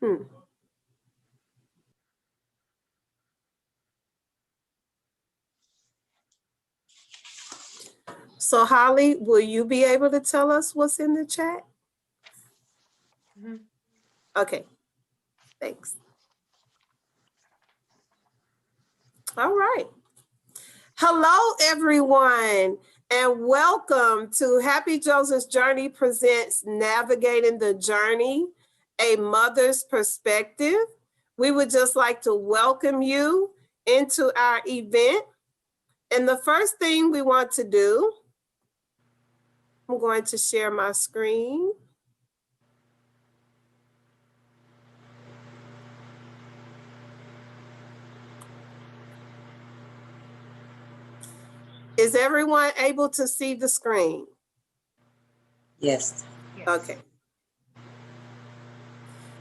Hmm. So Holly, will you be able to tell us what's in the chat? Mhm. Okay, thanks. All right. Hello, everyone, and welcome to Happy Joseph's Journey presents Navigating the Journey, a Mother's Perspective. We would just like to welcome you into our event. And the first thing we want to do, I'm going to share my screen. Is everyone able to see the screen? Yes. Okay.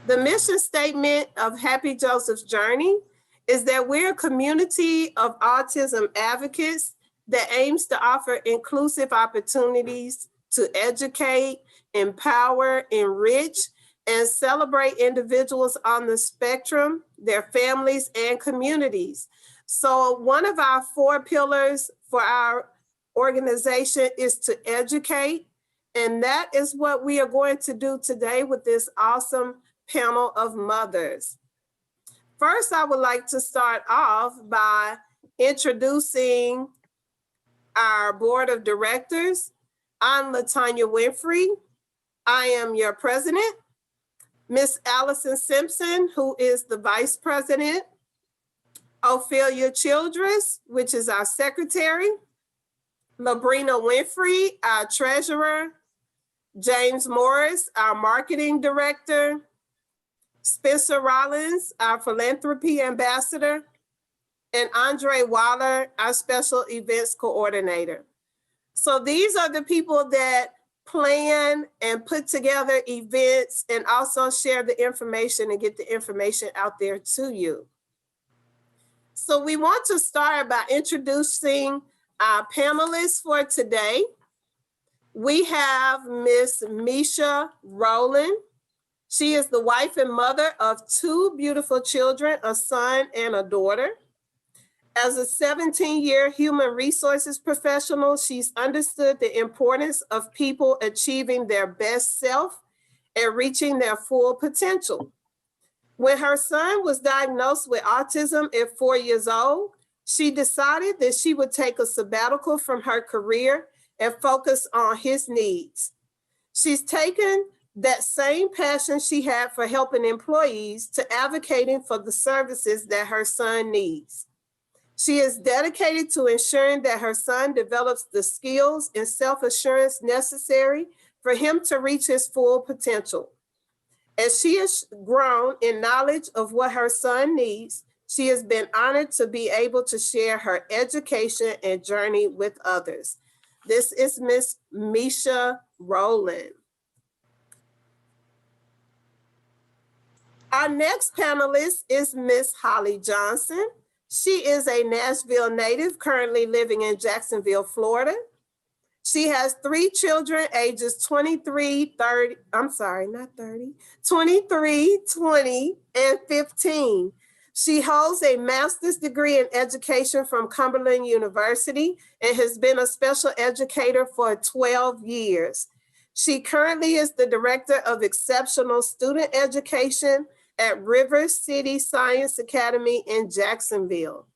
The mission statement of Happy Joseph's Journey is that we're a community of autism advocates that aims to offer inclusive opportunities to educate, empower, enrich, and celebrate individuals on the spectrum, their families, and communities. So one of our 4 pillars for our organization is to educate, and that is what we are going to do today with this awesome panel of mothers. First, I would like to start off by introducing our board of directors. I'm Latanya Winfrey. I am your president. Miss Allison Simpson, who is the vice president. Ophelia Childress, which is our secretary. Labrina Winfrey, our treasurer. James Morris, our marketing director. Spencer Rollins, our philanthropy ambassador, and Andre Waller, our special events coordinator. So these are the people that plan and put together events and also share the information and get the information out there to you. So we want to start by introducing our panelists for today. We have Miss Misha Rowland. She is the wife and mother of 2 beautiful children, a son and a daughter. As a 17-year human resources professional, she's understood the importance of people achieving their best self and reaching their full potential. When her son was diagnosed with autism at 4 years old, she decided that she would take a sabbatical from her career and focus on his needs. She's taken that same passion she had for helping employees to advocating for the services that her son needs. She is dedicated to ensuring that her son develops the skills and self-assurance necessary for him to reach his full potential. As she has grown in knowledge of what her son needs, she has been honored to be able to share her education and journey with others. This is Miss Misha Rowland. Our next panelist is Miss Holly Johnson. She is a Nashville native, currently living in Jacksonville, Florida. She has 3 children, ages 23, 30, I'm sorry, not 30, 23, 20, and 15. She holds a master's degree in education from Cumberland University and has been a special educator for 12 years. She currently is the director of exceptional student education at River City Science Academy in Jacksonville.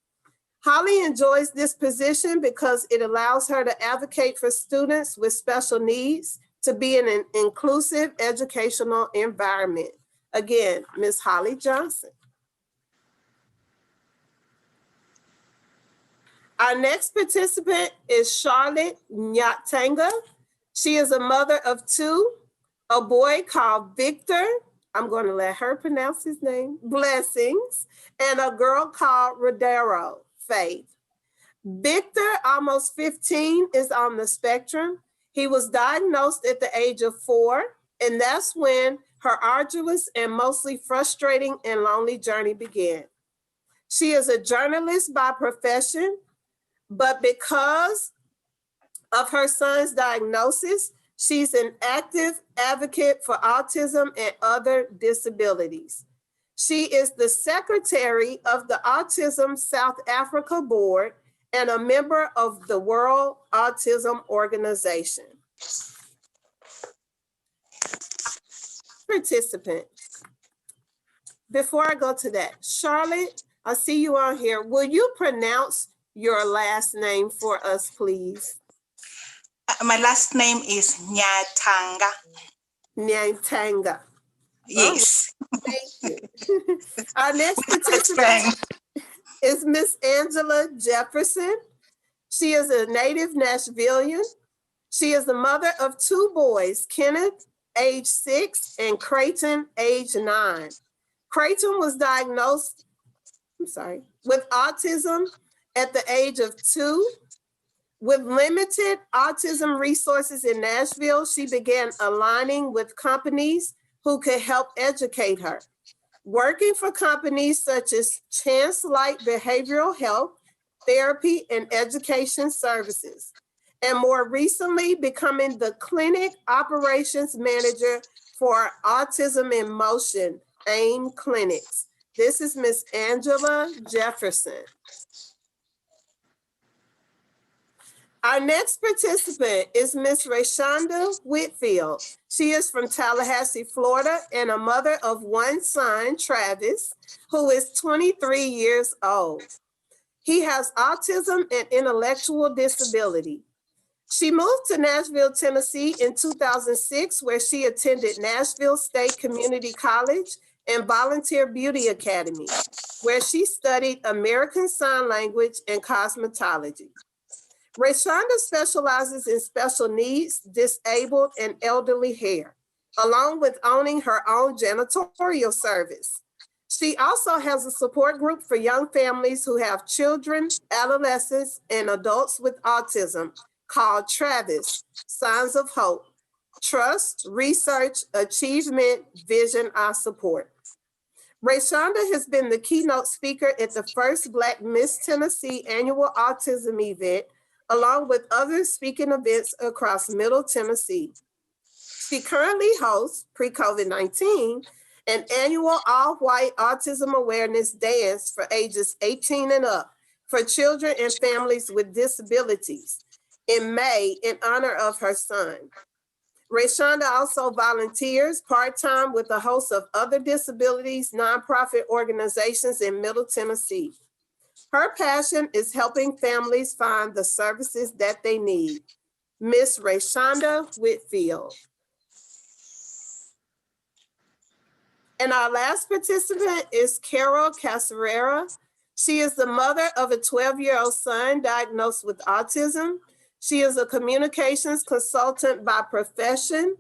Holly enjoys this position because it allows her to advocate for students with special needs to be in an inclusive educational environment. Again, Ms. Holly Johnson. Our next participant is Charlotte Nyatanga. She is a mother of 2, a boy called Victor. I'm going to let her pronounce his name, Blessings, and a girl called Rodero, Faith. Victor, almost 15, is on the spectrum. He was diagnosed at the age of 4, and that's when her arduous and mostly frustrating and lonely journey began. She is a journalist by profession, but because of her son's diagnosis, she's an active advocate for autism and other disabilities. She is the secretary of the Autism South Africa Board and a member of the World Autism Organization. Participant. Before I go to that, Charlotte, I see you on here. Will you pronounce your last name for us, please? My last name is Nyatanga. Nyantanga. Yes. Thank you. Our next That's participant fine. is Miss Angela Jefferson. She is a native Nashvilleian. She is the mother of 2 boys, Kenneth, age 6, and Creighton, age 9. Creighton was diagnosed, with autism at the age of 2. With limited autism resources in Nashville, she began aligning with companies who could help educate her. Working for companies such as Chance Light Behavioral Health, Therapy, and Education Services, and more recently becoming the Clinic Operations Manager for Autism in Motion, AIM Clinics. This is Miss Angela Jefferson. Our next participant is Miss Rayshonda Whitfield. She is from Tallahassee, Florida, and a mother of 1 son, Travis, who is 23 years old. He has autism and intellectual disability. She moved to Nashville, Tennessee in 2006, where she attended Nashville State Community College and Volunteer Beauty Academy, where she studied American Sign Language and cosmetology. Rayshonda specializes in special needs, disabled, and elderly hair, along with owning her own janitorial service. She also has a support group for young families who have children, adolescents, and adults with autism called Travis, Signs of Hope. Trust, research, achievement, vision, I support. Rayshonda has been the keynote speaker at the first Black Miss Tennessee annual autism event, along with other speaking events across Middle Tennessee. She currently hosts, pre-COVID-19, an annual all-white autism awareness dance for ages 18 and up for children and families with disabilities in May in honor of her son. Rayshonda also volunteers part-time with a host of other disabilities nonprofit organizations in Middle Tennessee. Her passion is helping families find the services that they need. Miss Rayshonda Whitfield. And our last participant is Carol Caserera. She is the mother of a 12-year-old son diagnosed with autism. She is a communications consultant by profession.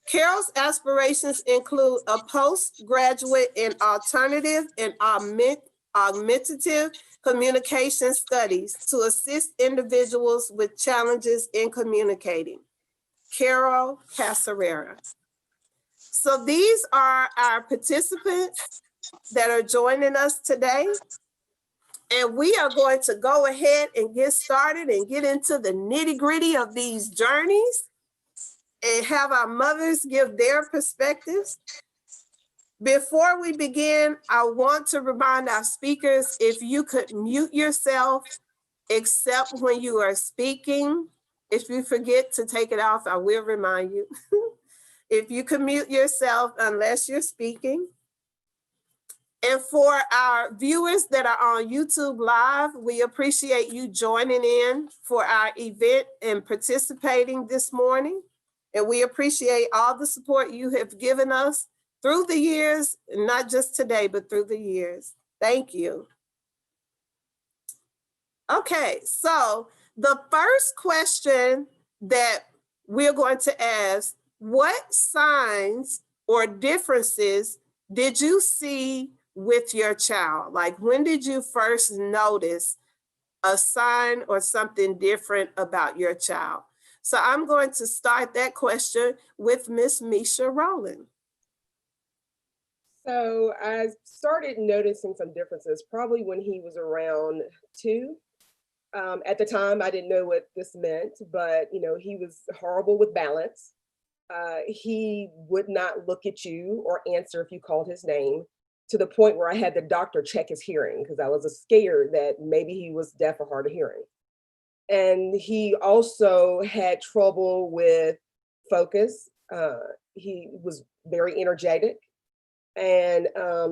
Carol's aspirations include a postgraduate in alternative and augmentative communication studies to assist individuals with challenges in communicating. Carol Caserera. So these are our participants that are joining us today. And we are going to go ahead and get started and get into the nitty-gritty of these journeys and have our mothers give their perspectives. Before we begin, I want to remind our speakers, if you could mute yourself, except when you are speaking. If you forget to take it off, I will remind you. If you can mute yourself unless you're speaking. And for our viewers that are on YouTube Live, we appreciate you joining in for our event and participating this morning. And we appreciate all the support you have given us through the years, not just today, but through the years. Thank you. Okay, so the first question that we're going to ask, what signs or differences did you see with your child? Like, when did you first notice a sign or something different about your child? So I'm going to start that question with Miss Misha Rowland. So I started noticing some differences probably when he was around 2. At the time, I didn't know what this meant, but he was horrible with balance. He would not look at you or answer if you called his name, to the point where I had the doctor check his hearing because I was scared that maybe he was deaf or hard of hearing. And he also had trouble with focus. He was very energetic. And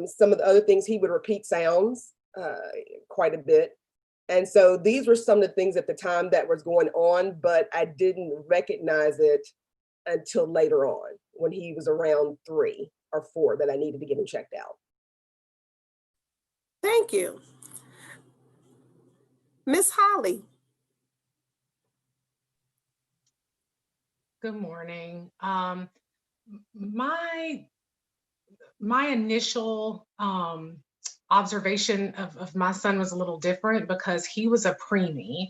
some of the other things, he would repeat sounds quite a bit. And so these were some of the things at the time that was going on, but I didn't recognize it until later on when he was around 3 or 4 that I needed to get him checked out. Thank you. Miss Holly. Good morning. My initial observation of my son was a little different because he was a preemie.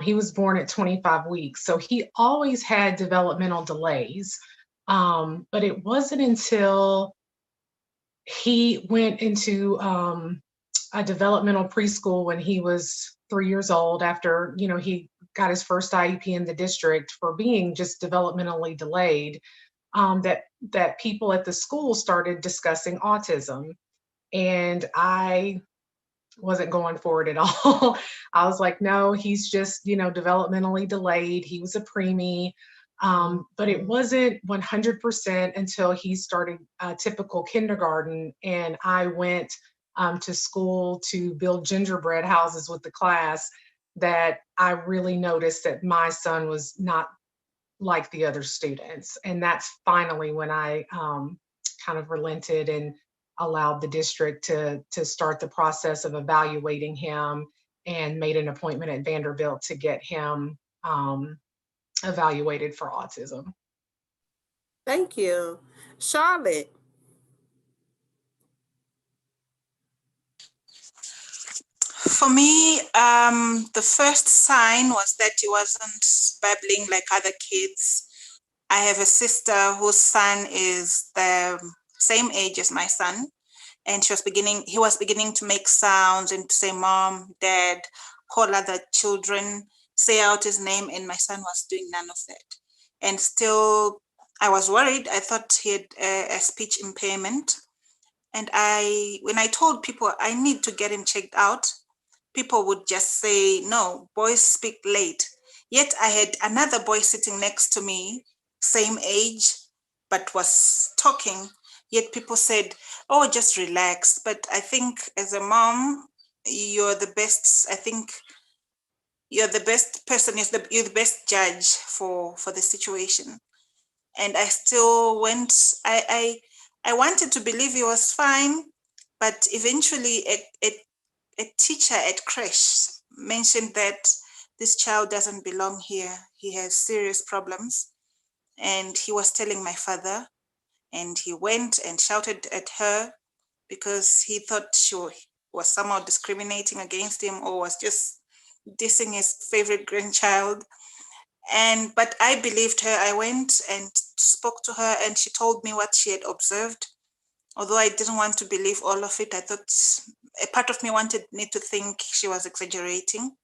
He was born at 25 weeks, so he always had developmental delays. But it wasn't until he went into a developmental preschool when he was 3 years old, after he got his first IEP in the district for being just developmentally delayed, that people at the school started discussing autism. And I wasn't going for it at all. I was like, no, he's just, developmentally delayed. He was a preemie. But it wasn't 100% until he started typical kindergarten. And I went to school to build gingerbread houses with the class, that I really noticed that my son was not like the other students. And that's finally when I kind of relented and allowed the district to start the process of evaluating him, and made an appointment at Vanderbilt to get him evaluated for autism. Thank you. Charlotte. For me, the first sign was that he wasn't babbling like other kids. I have a sister whose son is the same age as my son, and he was beginning to make sounds and to say mom, dad, call other children, say out his name, and my son was doing none of that. And still, I was worried. I thought he had a speech impairment. And when I told people I need to get him checked out, people would just say, no, boys speak late. Yet I had another boy sitting next to me, same age, but was talking. Yet people said, oh, just relax. But I think as a mom, you're the best. I think you're the best person, you're the best judge for the situation. And I still went, I wanted to believe he was fine, but eventually a teacher at creche mentioned that this child doesn't belong here. He has serious problems. And he was telling my father, and he went and shouted at her because he thought she was somehow discriminating against him or was just dissing his favorite grandchild. But I believed her. I went and spoke to her, and she told me what she had observed. Although I didn't want to believe all of it, I thought a part of me wanted me to think she was exaggerating.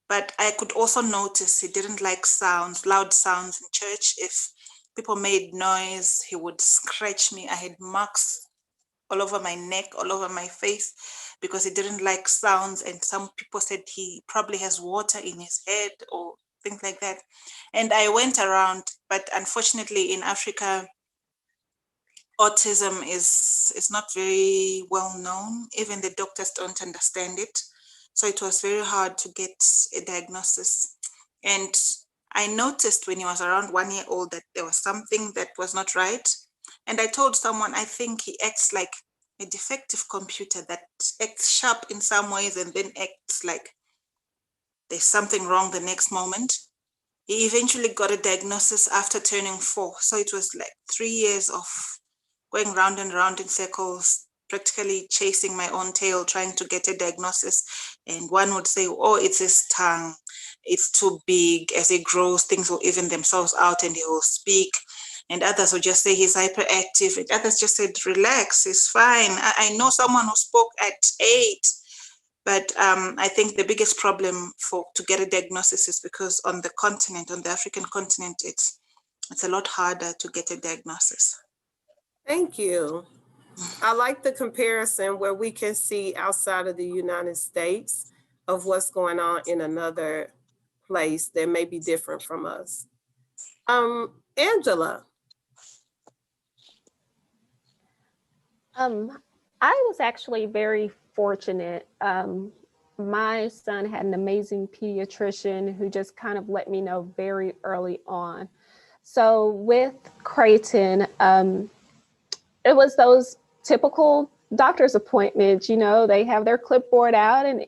But I could also notice he didn't like sounds, loud sounds in church. If people made noise, he would scratch me. I had marks all over my neck, all over my face, because he didn't like sounds. And some people said he probably has water in his head or things like that. And I went around, but unfortunately in Africa, autism is not very well known. Even the doctors don't understand it. So it was very hard to get a diagnosis. And I noticed when he was around 1 year old that there was something that was not right. And I told someone, I think he acts like a defective computer that acts sharp in some ways and then acts like there's something wrong the next moment. He eventually got a diagnosis after turning 4. So it was like 3 years of going round and round in circles, practically chasing my own tail, trying to get a diagnosis. And one would say, oh, it's his tongue. It's too big. As he grows, things will even themselves out and he will speak. And others will just say he's hyperactive. And others just said, relax, he's fine. I know someone who spoke at 8. But I think the biggest problem to get a diagnosis is because on the continent, on the African continent, it's it's a lot harder to get a diagnosis. Thank you. I like the comparison where we can see outside of the United States of what's going on in another place that may be different from us. Angela. I was actually very fortunate. My son had an amazing pediatrician who just kind of let me know very early on. So with Creighton, it was those typical doctor's appointments, you know, they have their clipboard out and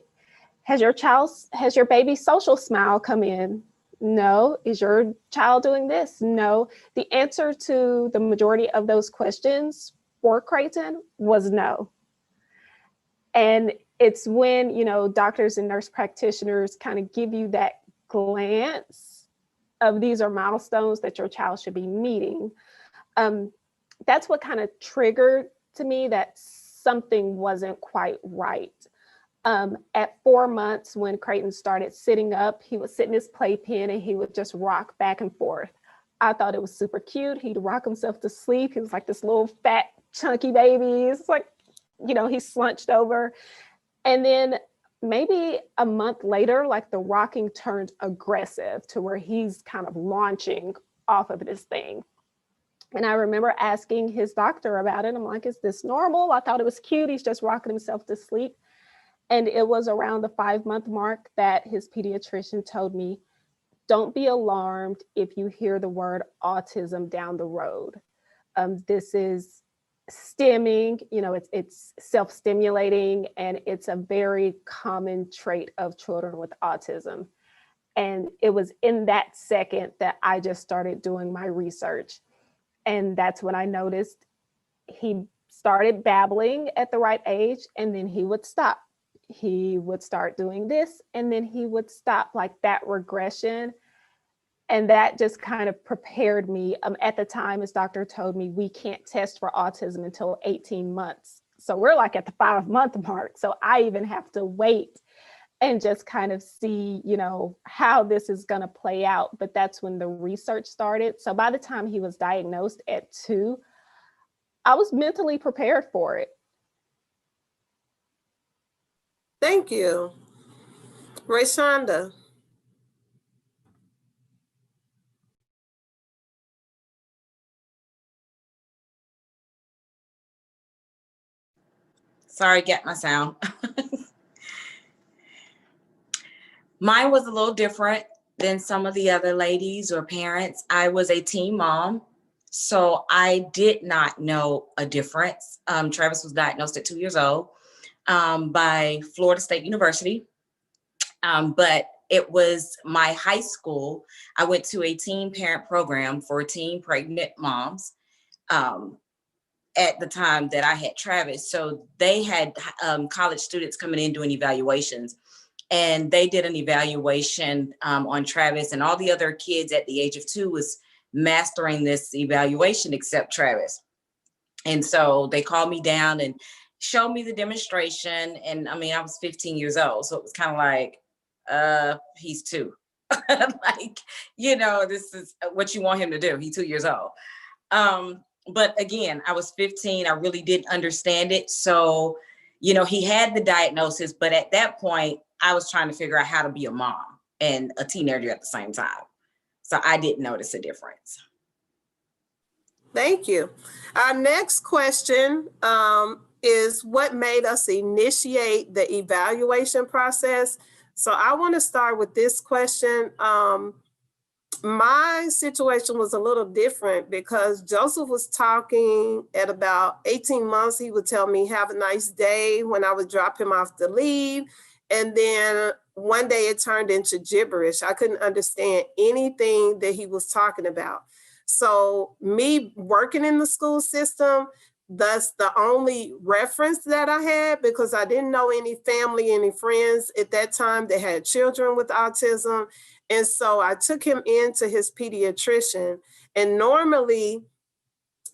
has your baby's social smile come in? No. Is your child doing this? No. The answer to the majority of those questions for Creighton was no. And it's when, you know, doctors and nurse practitioners kind of give you that glance of these are milestones that your child should be meeting. That's what kind of triggered to me that something wasn't quite right. At 4 months, when Creighton started sitting up, he would sit in his playpen and he would just rock back and forth. I thought it was super cute. He'd rock himself to sleep. He was like this little fat, chunky baby. It's like, you know, he slunched over. And then maybe a month later, like the rocking turned aggressive to where he's kind of launching off of this thing. And I remember asking his doctor about it. I'm like, is this normal? I thought it was cute. He's just rocking himself to sleep. And it was around the 5-month mark that his pediatrician told me, don't be alarmed if you hear the word autism down the road. This is stimming, you know, it's self-stimulating, and it's a very common trait of children with autism. And it was in that second that I just started doing my research. And that's when I noticed he started babbling at the right age, and then he would stop. He would start doing this, and then he would stop, like that regression. And that just kind of prepared me. At the time, his doctor told me we can't test for autism until 18 months. So we're like at the 5-month mark. So I even have to wait and just kind of see, you know, how this is going to play out. But that's when the research started. So by the time he was diagnosed at 2, I was mentally prepared for it. Thank you. Rayshonda. Sorry, get my sound. Mine was a little different than some of the other ladies or parents. I was a teen mom, so I did not know a difference. Travis was diagnosed at 2 years old by Florida State University. But it was my high school. I went to a teen parent program for teen pregnant moms at the time that I had Travis. So they had college students coming in doing evaluations. And they did an evaluation on Travis, and all the other kids at the age of 2 was mastering this evaluation except Travis. And so they called me down and showed me the demonstration. And I mean, I was 15 years old. So it was kind of like, he's 2. Like, you know, this is what you want him to do. He's 2 years old. But again, I was 15. I really didn't understand it. So, you know, he had the diagnosis, but at that point, I was trying to figure out how to be a mom and a teenager at the same time. So I didn't notice a difference. Thank you. Our next question is what made us initiate the evaluation process? So I want to start with this question. My situation was a little different because Joseph was talking at about 18 months. He would tell me, have a nice day when I would drop him off to leave. And then one day it turned into gibberish. I couldn't understand anything that he was talking about. So me working in the school system, that's the only reference that I had because I didn't know any family, any friends at that time that had children with autism. And so I took him into his pediatrician, and normally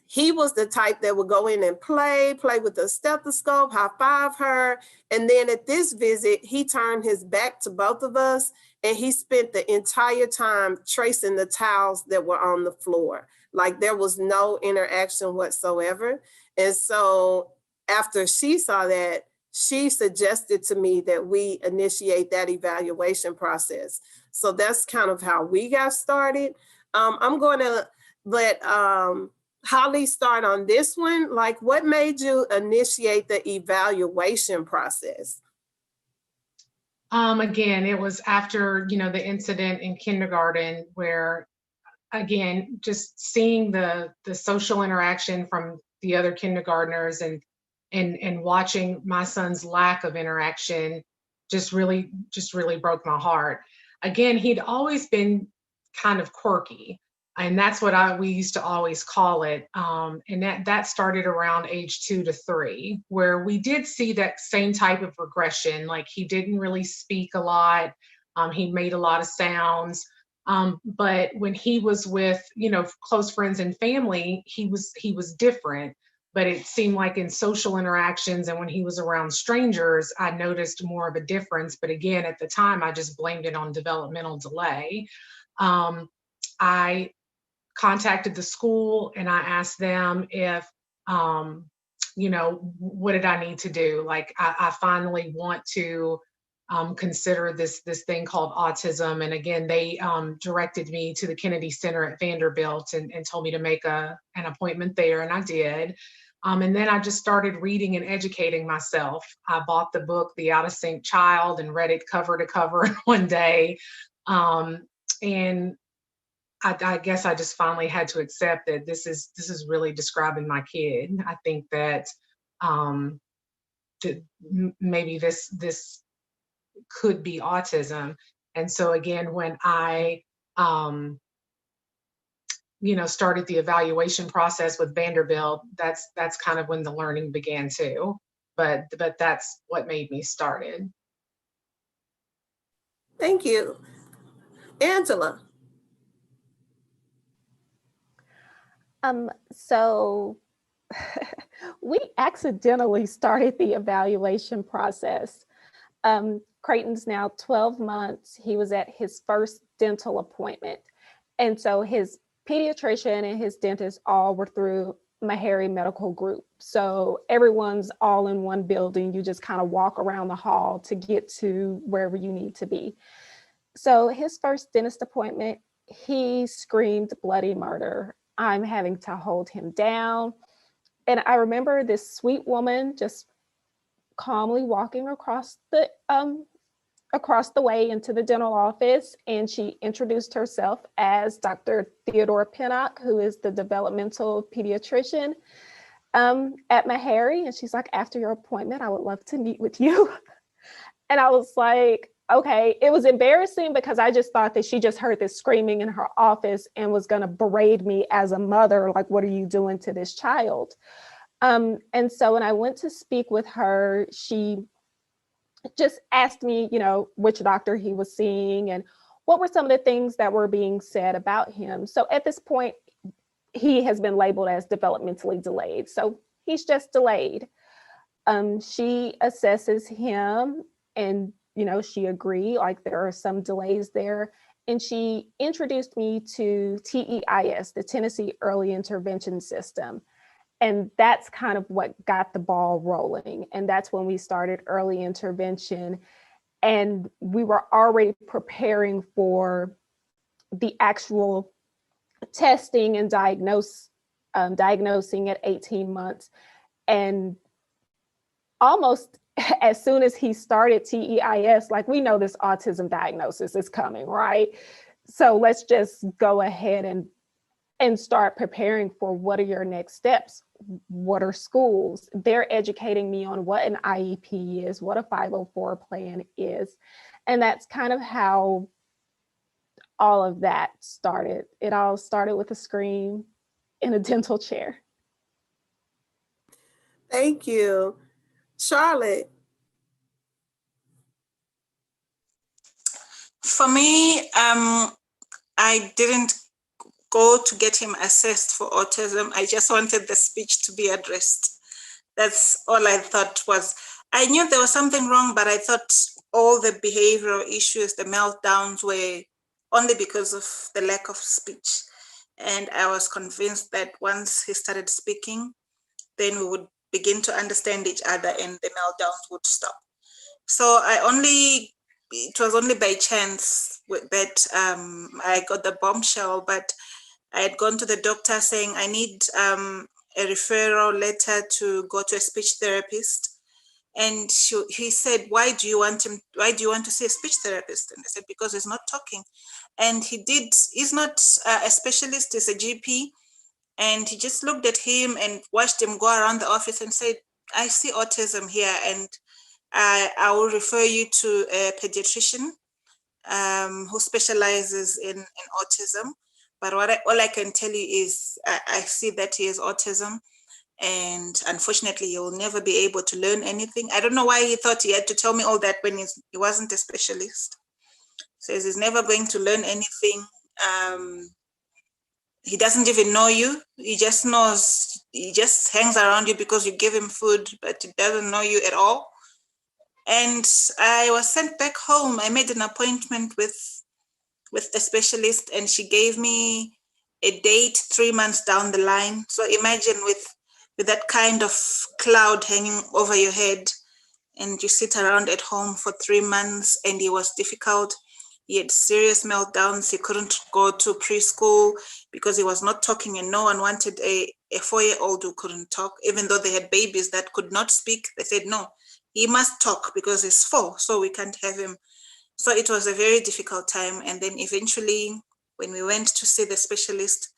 he was the type that would go in and play with the stethoscope, high five her. And then at this visit, he turned his back to both of us and he spent the entire time tracing the tiles that were on the floor. Like there was no interaction whatsoever. And so after she saw that, she suggested to me that we initiate that evaluation process. So that's kind of how we got started. I'm going to let Holly start on this one. Like, what made you initiate the evaluation process? Again, it was after, the incident in kindergarten where, again, just seeing the social interaction from the other kindergartners and watching my son's lack of interaction just really broke my heart. Again, he'd always been kind of quirky, and that's what we used to always call it. And that started around age 2 to 3, where we did see that same type of regression. Like he didn't really speak a lot. He made a lot of sounds. But when he was with, close friends and family, he was different. But it seemed like in social interactions and when he was around strangers, I noticed more of a difference. But again, at the time, I just blamed it on developmental delay. I contacted the school and I asked them if, what did I need to do? Like, I finally want to consider this thing called autism. And again, they directed me to the Kennedy Center at Vanderbilt and told me to make an appointment there, and I did. And then I just started reading and educating myself. I bought the book, The Out of Sync Child, and read it cover to cover in one day. And I guess I just finally had to accept that this is really describing my kid. I think that maybe this could be autism. And so again, when I started the evaluation process with Vanderbilt, that's kind of when the learning began too. But that's what made me started. Thank you. Angela. So we accidentally started the evaluation process. Creighton's now 12 months. He was at his first dental appointment. And so his pediatrician and his dentist all were through Meharry Medical Group. So everyone's all in one building. You just kind of walk around the hall to get to wherever you need to be. So his first dentist appointment, he screamed bloody murder. I'm having to hold him down. And I remember this sweet woman just calmly walking across the way into the dental office, and she introduced herself as Dr. Theodore Pinnock, who is the developmental pediatrician at Meharry. And she's like, after your appointment, I would love to meet with you. And I was like, okay. It was embarrassing because I just thought that she just heard this screaming in her office and was going to berate me as a mother, like, what are you doing to this child? And so when I went to speak with her, she just asked me, which doctor he was seeing and what were some of the things that were being said about him. So at this point, he has been labeled as developmentally delayed. So he's just delayed. She assesses him and, she agreed, like there are some delays there. And she introduced me to TEIS, the Tennessee Early Intervention System. And that's kind of what got the ball rolling. And that's when we started early intervention. And we were already preparing for the actual testing and diagnosing at 18 months. And almost as soon as he started TEIS, like, we know this autism diagnosis is coming, right? So let's just go ahead and start preparing for what are your next steps? What are schools? They're educating me on what an IEP is, what a 504 plan is. And that's kind of how all of that started. It all started with a scream in a dental chair. Thank you. Charlotte. For me, I didn't go to get him assessed for autism. I just wanted the speech to be addressed. That's all I thought was. I knew there was something wrong, but I thought all the behavioral issues, the meltdowns were only because of the lack of speech. And I was convinced that once he started speaking, then we would begin to understand each other and the meltdowns would stop. So it was only by chance that I got the bombshell, but I had gone to the doctor saying I need a referral letter to go to a speech therapist. And he said, why do you want to see a speech therapist? And I said, because he's not talking. And he's not a specialist, he's a GP. And he just looked at him and watched him go around the office and said, I see autism here, and I will refer you to a pediatrician who specializes in autism. But all I can tell you is I see that he has autism, and unfortunately he will never be able to learn anything. I don't know why he thought he had to tell me all that when he wasn't a specialist. Says he's never going to learn anything. He doesn't even know you. He just hangs around you because you give him food, but he doesn't know you at all. And I was sent back home. I made an appointment with the specialist, and she gave me a date 3 months down the line. So imagine with that kind of cloud hanging over your head, and you sit around at home for 3 months, and it was difficult. He had serious meltdowns. He couldn't go to preschool because he was not talking, and no one wanted a 4-year-old who couldn't talk. Even though they had babies that could not speak, they said, no, he must talk because he's 4, so we can't have him. So it was a very difficult time. And then eventually, when we went to see the specialist,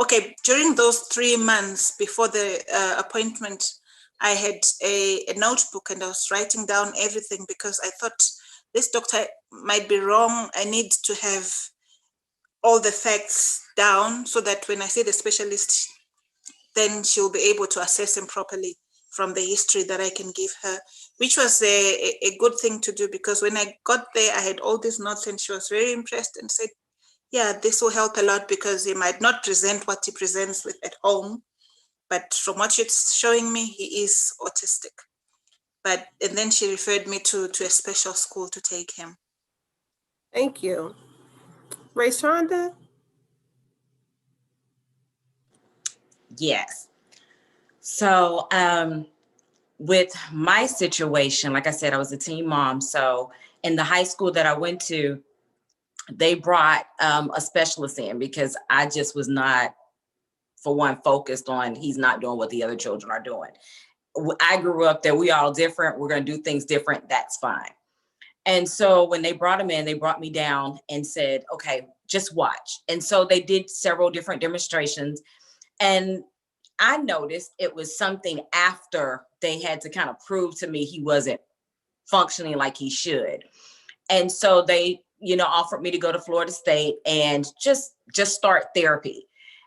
okay, during those 3 months before the appointment, I had a notebook and I was writing down everything because I thought this doctor might be wrong. I need to have all the facts down so that when I see the specialist, then she'll be able to assess him properly from the history that I can give her, which was a good thing to do, because when I got there, I had all these notes and she was very impressed and said, yeah, this will help a lot because he might not present what he presents with at home, but from what you're showing me, he is autistic. And then she referred me to a special school to take him. Thank you. Rayshonda? Yes. So with my situation, like I said, I was a teen mom. So in the high school that I went to, they brought a specialist in because I just was not, for one, focused on he's not doing what the other children are doing. I grew up that we all different. We're going to do things different. That's fine. And so when they brought him in, they brought me down and said, okay, just watch. And so they did several different demonstrations. And I noticed it was something after they had to kind of prove to me he wasn't functioning like he should. And so they, offered me to go to Florida State and just start therapy.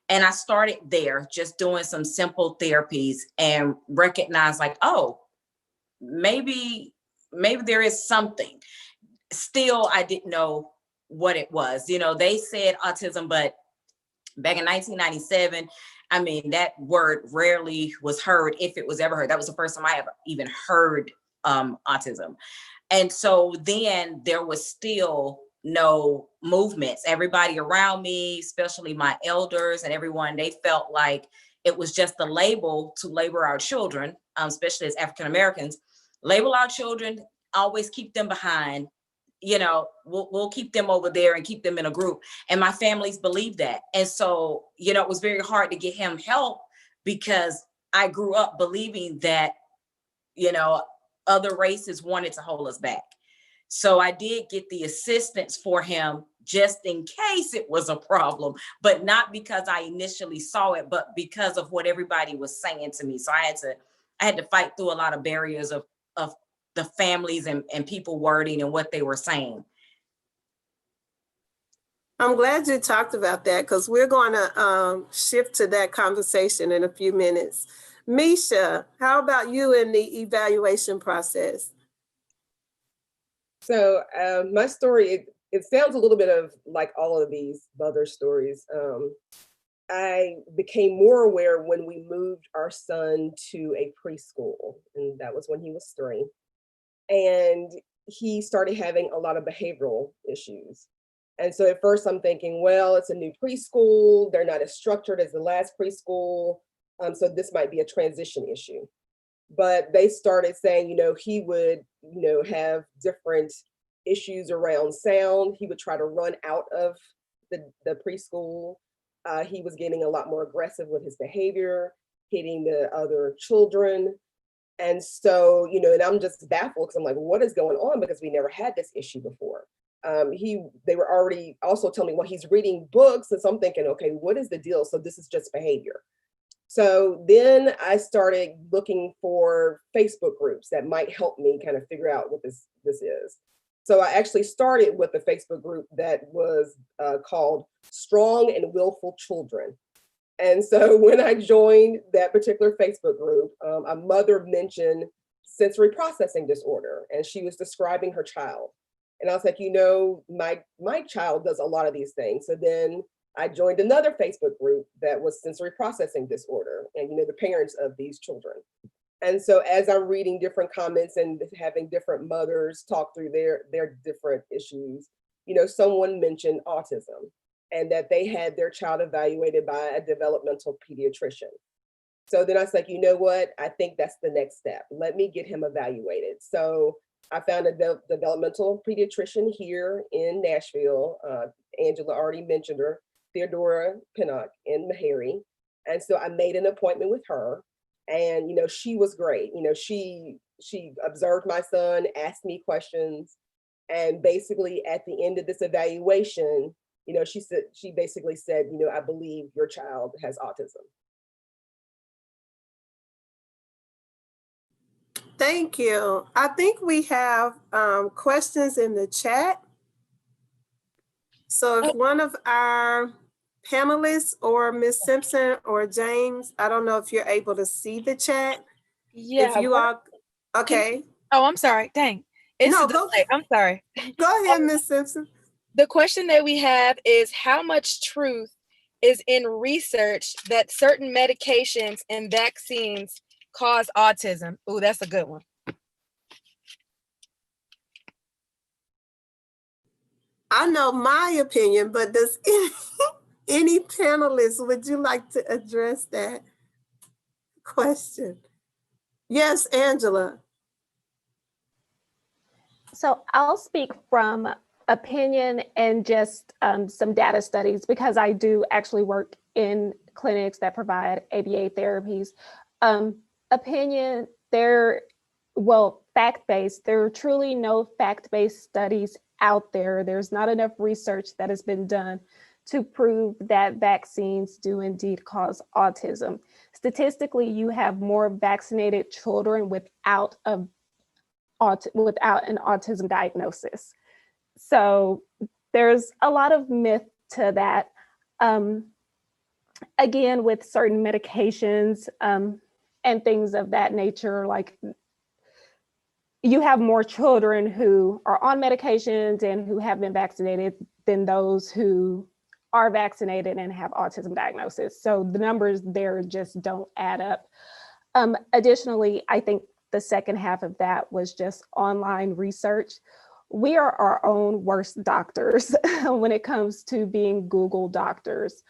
And I started there just doing some simple therapies and recognized like, oh, maybe there is something. Still, I didn't know what it was. They said autism, but back in 1997, I mean, that word rarely was heard, if it was ever heard. That was the first time I ever even heard autism. And so then there was still no movements. Everybody around me, especially my elders and everyone, they felt like it was just a label to label our children, especially as African Americans, label our children, always keep them behind. We'll keep them over there and keep them in a group. And my families believed that. And so, it was very hard to get him help because I grew up believing that, other races wanted to hold us back. So I did get the assistance for him just in case it was a problem, but not because I initially saw it, but because of what everybody was saying to me. So I had to fight through a lot of barriers of the families and people wording and what they were saying. I'm glad you talked about that because we're going to shift to that conversation in a few minutes. Misha, how about you in the evaluation process? So my story, it sounds a little bit of like all of these mother stories. I became more aware when we moved our son to a preschool, and that was when he was 3. And he started having a lot of behavioral issues. And so at first I'm thinking, well, it's a new preschool. They're not as structured as the last preschool. So this might be a transition issue. But they started saying, he would, have different issues around sound. He would try to run out of the preschool. He was getting a lot more aggressive with his behavior, hitting the other children. And so, and I'm just baffled because I'm like, what is going on? Because we never had this issue before. They were already also telling me, well, he's reading books. And so I'm thinking, okay, what is the deal? So this is just behavior. So then I started looking for Facebook groups that might help me kind of figure out what this is. So I actually started with a Facebook group that was called Strong and Willful Children. And so when I joined that particular Facebook group, a mother mentioned sensory processing disorder, and she was describing her child. And I was like, my child does a lot of these things. So then I joined another Facebook group that was sensory processing disorder, and the parents of these children. And so as I'm reading different comments and having different mothers talk through their different issues, someone mentioned autism and that they had their child evaluated by a developmental pediatrician. So then I was like, you know what? I think that's the next step. Let me get him evaluated. So I found a developmental pediatrician here in Nashville. Angela already mentioned her, Theodora Pinnock in Meharry. And so I made an appointment with her, and, she was great. She observed my son, asked me questions. And basically at the end of this evaluation, she basically said, I believe your child has autism. Thank you. I think we have questions in the chat. So if one of our panelists or Ms. Simpson or James, I don't know if you're able to see the chat. Yeah. If you are, okay. Oh, I'm sorry. Dang. It's No, a delay. I'm sorry. Go ahead, Ms. Simpson. The question that we have is how much truth is in research that certain medications and vaccines cause autism? Oh, that's a good one. I know my opinion, but does any panelist, would you like to address that question? Yes, Angela. So I'll speak from opinion and just some data studies, because I do actually work in clinics that provide ABA therapies. Opinion, fact-based, there are truly no fact-based studies out there. There's not enough research that has been done to prove that vaccines do indeed cause autism. Statistically, you have more vaccinated children without an autism diagnosis. So there's a lot of myth to that. Again, with certain medications and things of that nature, like you have more children who are on medications and who have been vaccinated than those who are vaccinated and have autism diagnosis. So the numbers there just don't add up. Additionally, I think the second half of that was just online research. We are our own worst doctors when it comes to being Google doctors.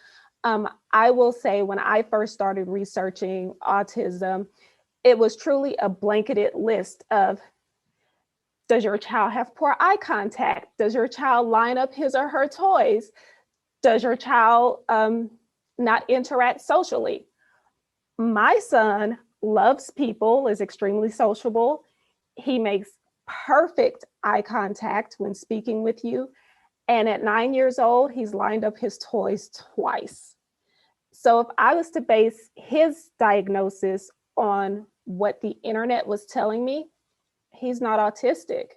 I will say when I first started researching autism, it was truly a blanketed list of, does your child have poor eye contact? Does your child line up his or her toys? Does your child not interact socially? My son loves people, is extremely sociable. He makes perfect eye contact when speaking with you. And at 9 years old, he's lined up his toys twice. So if I was to base his diagnosis on what the internet was telling me, he's not autistic.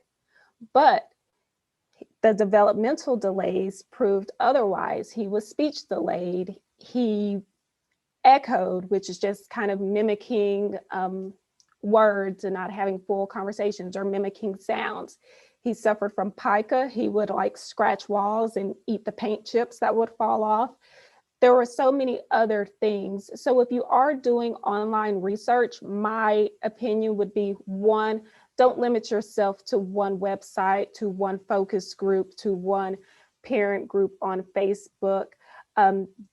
But the developmental delays proved otherwise. He was speech delayed. He echoed, which is just kind of mimicking words and not having full conversations, or mimicking sounds. He suffered from pica. He would like scratch walls and eat the paint chips that would fall off. There were so many other things. So if you are doing online research, my opinion would be, one, don't limit yourself to one website, to one focus group, to one parent group on Facebook.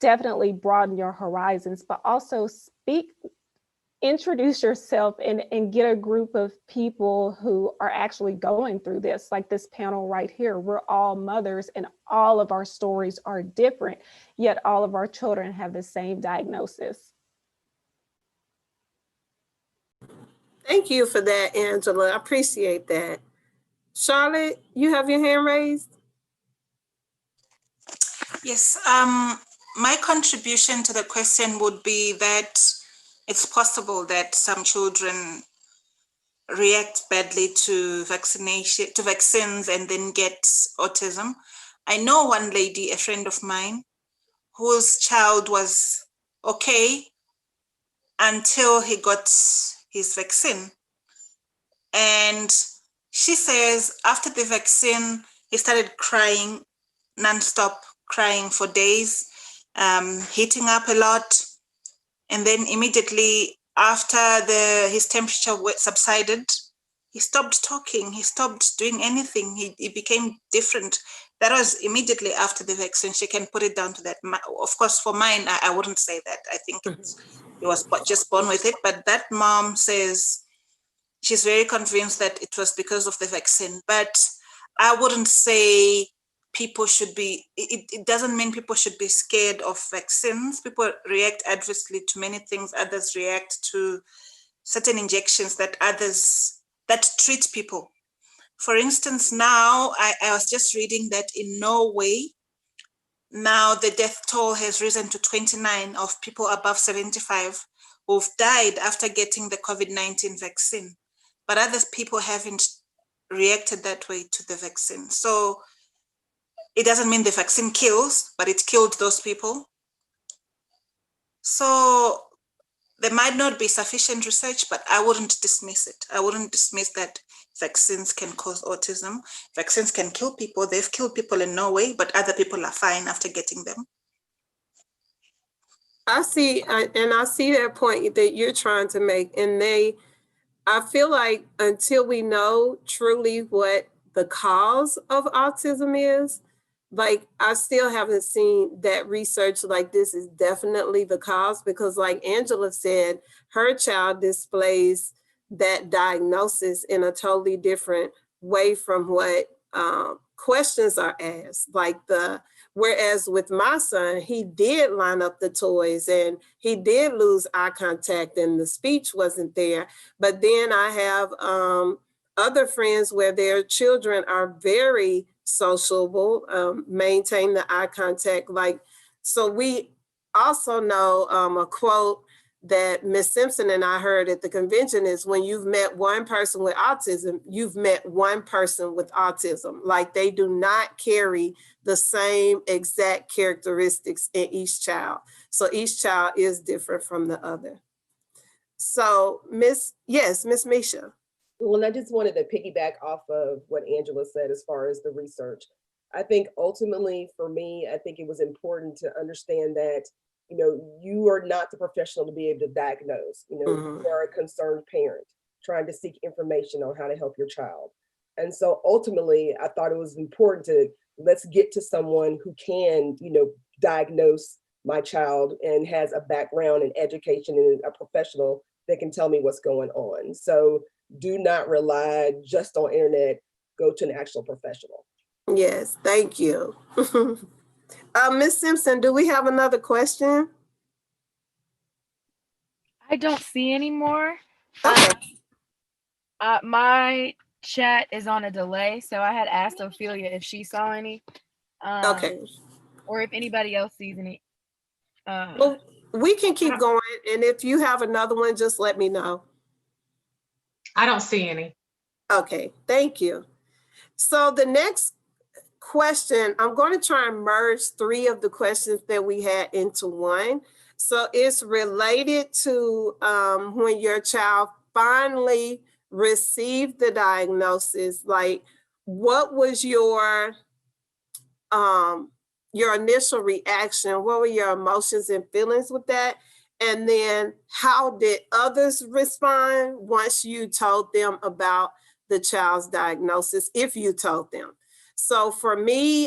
Definitely broaden your horizons, but also introduce yourself and get a group of people who are actually going through this, like this panel right here. We're all mothers and all of our stories are different, yet all of our children have the same diagnosis. Thank you for that, Angela. I appreciate that. Charlotte, you have your hand raised? Yes, my contribution to the question would be that it's possible that some children react badly to vaccines and then get autism. I know one lady, a friend of mine, whose child was okay until he got his vaccine. And she says after the vaccine, he started crying nonstop, crying for days, heating up a lot. And then immediately after his temperature subsided, he stopped talking, he stopped doing anything, he became different. That was immediately after the vaccine. She can put it down to that. Of course, for mine, I wouldn't say that. I think he was just born with it. But that mom says she's very convinced that it was because of the vaccine. But I wouldn't say people should be, it doesn't mean people should be scared of vaccines. People react adversely to many things. Others react to certain injections that treat people. For instance, now I was just reading that in Norway, now the death toll has risen to 29 of people above 75 who've died after getting the COVID-19 vaccine. But other people haven't reacted that way to the vaccine. So it doesn't mean the vaccine kills, but it killed those people. So there might not be sufficient research, but I wouldn't dismiss it. I wouldn't dismiss that vaccines can cause autism. Vaccines can kill people. They've killed people in Norway, but other people are fine after getting them. I see that point that you're trying to make. And I feel like until we know truly what the cause of autism is, like I still haven't seen that research like this is definitely the cause, because like Angela said, her child displays that diagnosis in a totally different way from what questions are asked. Whereas with my son, he did line up the toys and he did lose eye contact and the speech wasn't there. But then I have other friends where their children are very sociable, maintain the eye contact. So we also know a quote that Ms. Simpson and I heard at the convention is, when you've met one person with autism, you've met one person with autism. Like they do not carry the same exact characteristics in each child. So each child is different from the other. So Miss Misha. Well, I just wanted to piggyback off of what Angela said as far as the research. I think ultimately for me, I think it was important to understand that, you know, you are not the professional to be able to diagnose. You know, you are a concerned parent trying to seek information on how to help your child. And so ultimately, I thought it was important to let's get to someone who can, you know, diagnose my child and has a background in education and a professional that can tell me what's going on. So do not rely just on internet, go to an actual professional. Yes, thank you. Ms. Simpson, do we have another question? I don't see any more. Okay. My chat is on a delay, so I had asked Ophelia if she saw any. Okay. Or if anybody else sees any. Well, we can keep going, and if you have another one, just let me know. I don't see any. Okay, thank you. So the next question, I'm going to try and merge 3 of the questions that we had into one. So it's related to when your child finally received the diagnosis, like what was your initial reaction? What were your emotions and feelings with that? And then how did others respond once you told them about the child's diagnosis if you told them. So for me,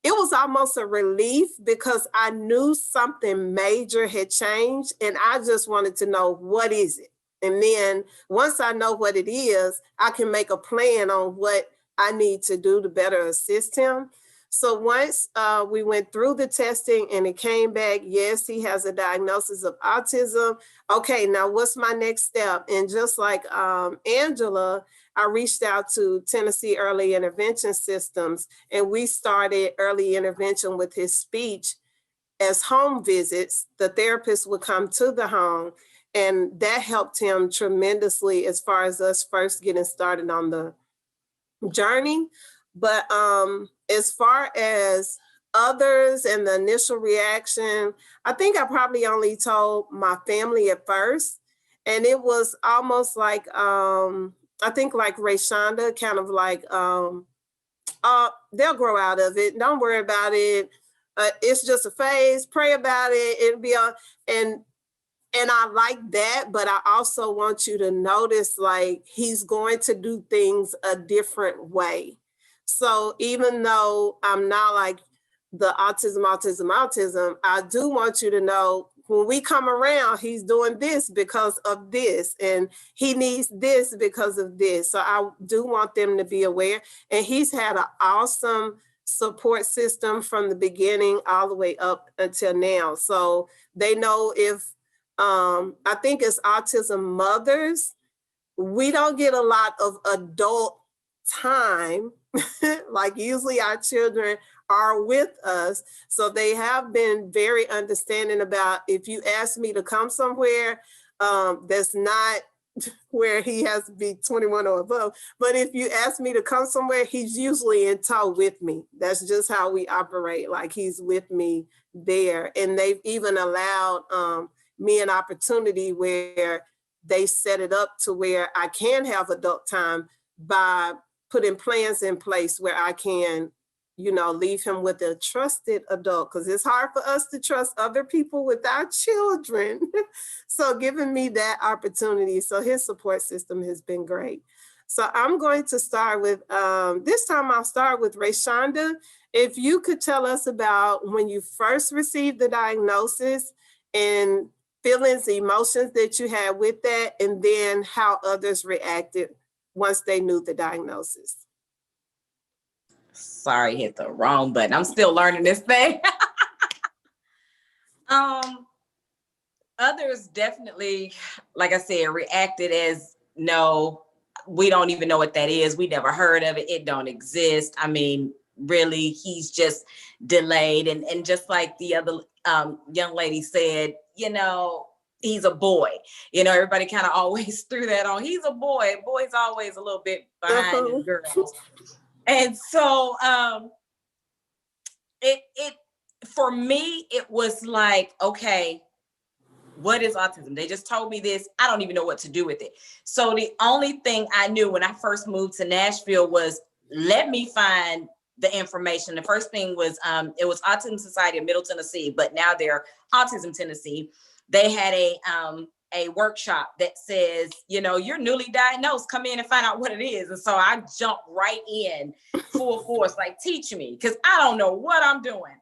it was almost a relief because I knew something major had changed and I just wanted to know what is it. And then once I know what it is, I can make a plan on what I need to do to better assist him. So once we went through the testing and it came back, yes, he has a diagnosis of autism. Okay, now what's my next step? And just like Angela, I reached out to Tennessee Early Intervention Systems, and we started early intervention with his speech as home visits. The therapist would come to the home, and that helped him tremendously as far as us first getting started on the journey. But as far as others and the initial reaction, I think I probably only told my family at first. And it was almost like, I think like Rayshonda, kind of like, they'll grow out of it. Don't worry about it. It's just a phase. Pray about it. It'll be and I like that, but I also want you to notice like he's going to do things a different way. So even though I'm not like the autism, I do want you to know when we come around, he's doing this because of this, and he needs this because of this. So I do want them to be aware. And he's had an awesome support system from the beginning all the way up until now. So they know if, I think as autism mothers, we don't get a lot of adult time. Like usually our children are with us. So they have been very understanding about if you ask me to come somewhere, that's not where he has to be 21 or above. But if you ask me to come somewhere, he's usually in tow with me. That's just how we operate. Like he's with me there. And they've even allowed me an opportunity where they set it up to where I can have adult time by putting plans in place where I can, leave him with a trusted adult, because it's hard for us to trust other people with our children. So giving me that opportunity. So his support system has been great. So I'm going to start with, this time I'll start with Rayshonda. If you could tell us about when you first received the diagnosis and feelings, emotions that you had with that, and then how others reacted once they knew the diagnosis. Sorry, hit the wrong button. I'm still learning this thing. Others definitely, like I said, reacted as, no, we don't even know what that is. We never heard of it. It don't exist. I mean, really, he's just delayed. And just like the other young lady said, he's a boy. Everybody kind of always threw that on. He's a boy. Boys always a little bit behind the girls. And so it for me, it was like, okay, what is autism? They just told me this. I don't even know what to do with it. So the only thing I knew when I first moved to Nashville was, let me find the information. The first thing was, it was Autism Society of Middle Tennessee, but now they're Autism Tennessee. They had a workshop that says, you're newly diagnosed, come in and find out what it is. And so I jumped right in full force, like, teach me, because I don't know what I'm doing.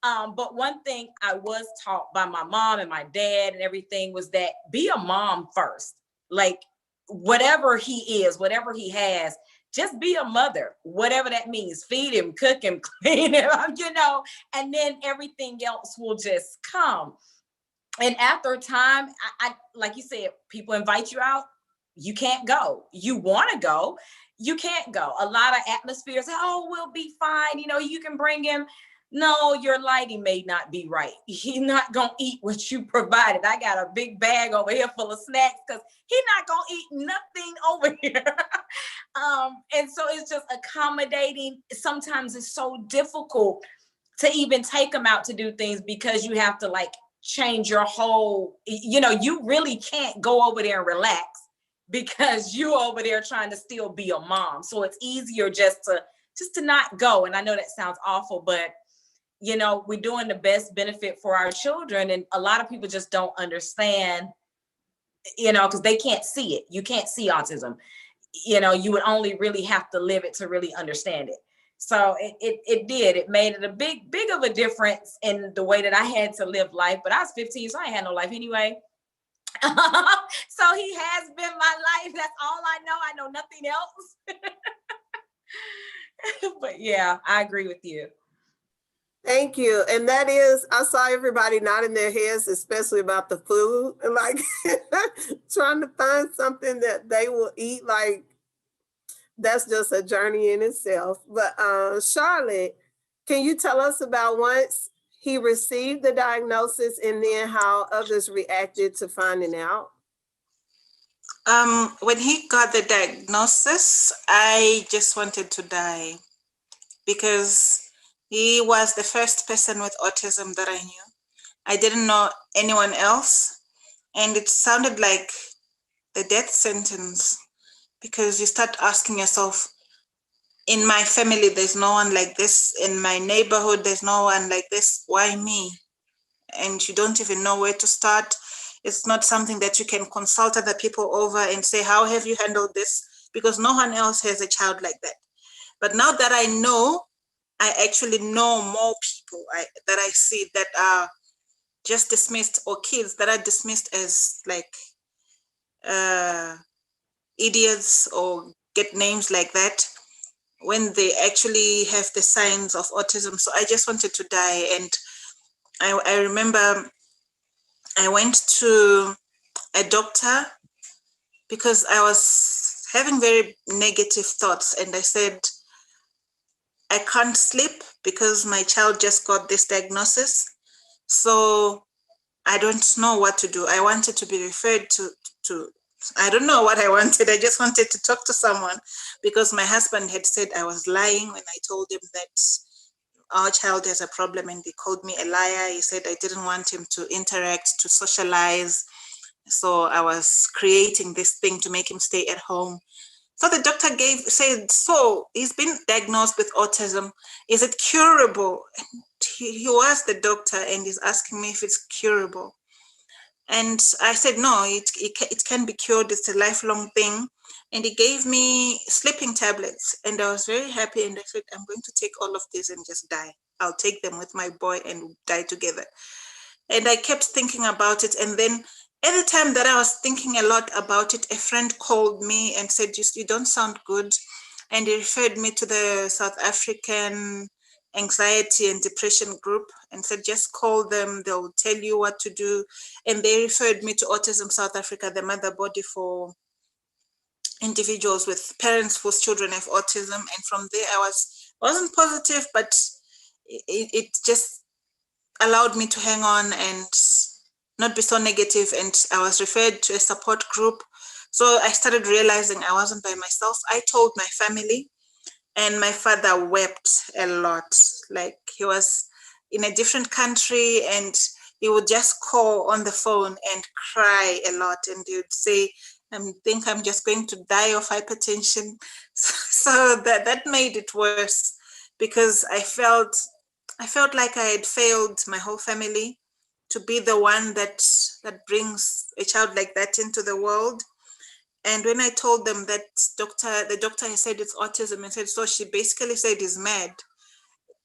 But one thing I was taught by my mom and my dad and everything was that be a mom first. Like whatever he is, whatever he has, just be a mother, whatever that means. Feed him, cook him, clean him, and then everything else will just come. And after a time, I like you said, people invite you out, you can't go. You want to go, you can't go. A lot of atmospheres say, oh, we'll be fine. You can bring him. No, your lighting may not be right. He's not going to eat what you provided. I got a big bag over here full of snacks because he's not going to eat nothing over here. And so it's just accommodating. Sometimes it's so difficult to even take them out to do things because you have to change your whole, you really can't go over there and relax because you're over there trying to still be a mom. So it's easier just to not go. And I know that sounds awful, but we're doing the best benefit for our children. And a lot of people just don't understand you know, because they can't see it. You can't see autism. You know, you would only really have to live it to really understand it. So it made it a big of a difference in the way that I had to live life. But I was 15, so I had no life anyway. So he has been my life. That's all I know. I know nothing else. But yeah, I agree with you. Thank you. And that is, I saw everybody nodding their heads, especially about the food, and like trying to find something that they will eat. Like, that's just a journey in itself. But Charlotte, can you tell us about once he received the diagnosis and then how others reacted to finding out? When he got the diagnosis, I just wanted to die because he was the first person with autism that I knew. I didn't know anyone else. And it sounded like the death sentence because you start asking yourself, in my family, there's no one like this. In my neighborhood, there's no one like this. Why me? And you don't even know where to start. It's not something that you can consult other people over and say, how have you handled this? Because no one else has a child like that. But now that I know, I actually know more people that I see that are just dismissed, or kids that are dismissed as like idiots or get names like that, when they actually have the signs of autism. So I just wanted to die. And I remember I went to a doctor because I was having very negative thoughts. And I said, I can't sleep because my child just got this diagnosis. So I don't know what to do. I wanted to be referred to I don't know what I wanted. I just wanted to talk to someone because my husband had said I was lying when I told him that our child has a problem, and he called me a liar. He said I didn't want him to interact, to socialize. So I was creating this thing to make him stay at home. So the doctor said, so he's been diagnosed with autism. Is it curable? And he was the doctor and he's asking me if it's curable. And I said, no, it can be cured. It's a lifelong thing. And he gave me sleeping tablets. And I was very happy. And I said, I'm going to take all of this and just die. I'll take them with my boy and die together. And I kept thinking about it. And then at the time that I was thinking a lot about it, a friend called me and said, you don't sound good. And he referred me to the South African Anxiety and Depression group and said, just call them, they'll tell you what to do. And they referred me to Autism South Africa, the mother body for individuals with parents whose children have autism. And from there, I wasn't positive, but it just allowed me to hang on and not be so negative. And I was referred to a support group. So I started realizing I wasn't by myself. I told my family, and my father wept a lot. Like, he was in a different country and he would just call on the phone and cry a lot. And he would say, I think I'm just going to die of hypertension. So that made it worse because I felt like I had failed my whole family to be the one that brings a child like that into the world. And when I told them that the doctor has said it's autism, and said, so she basically said he's mad.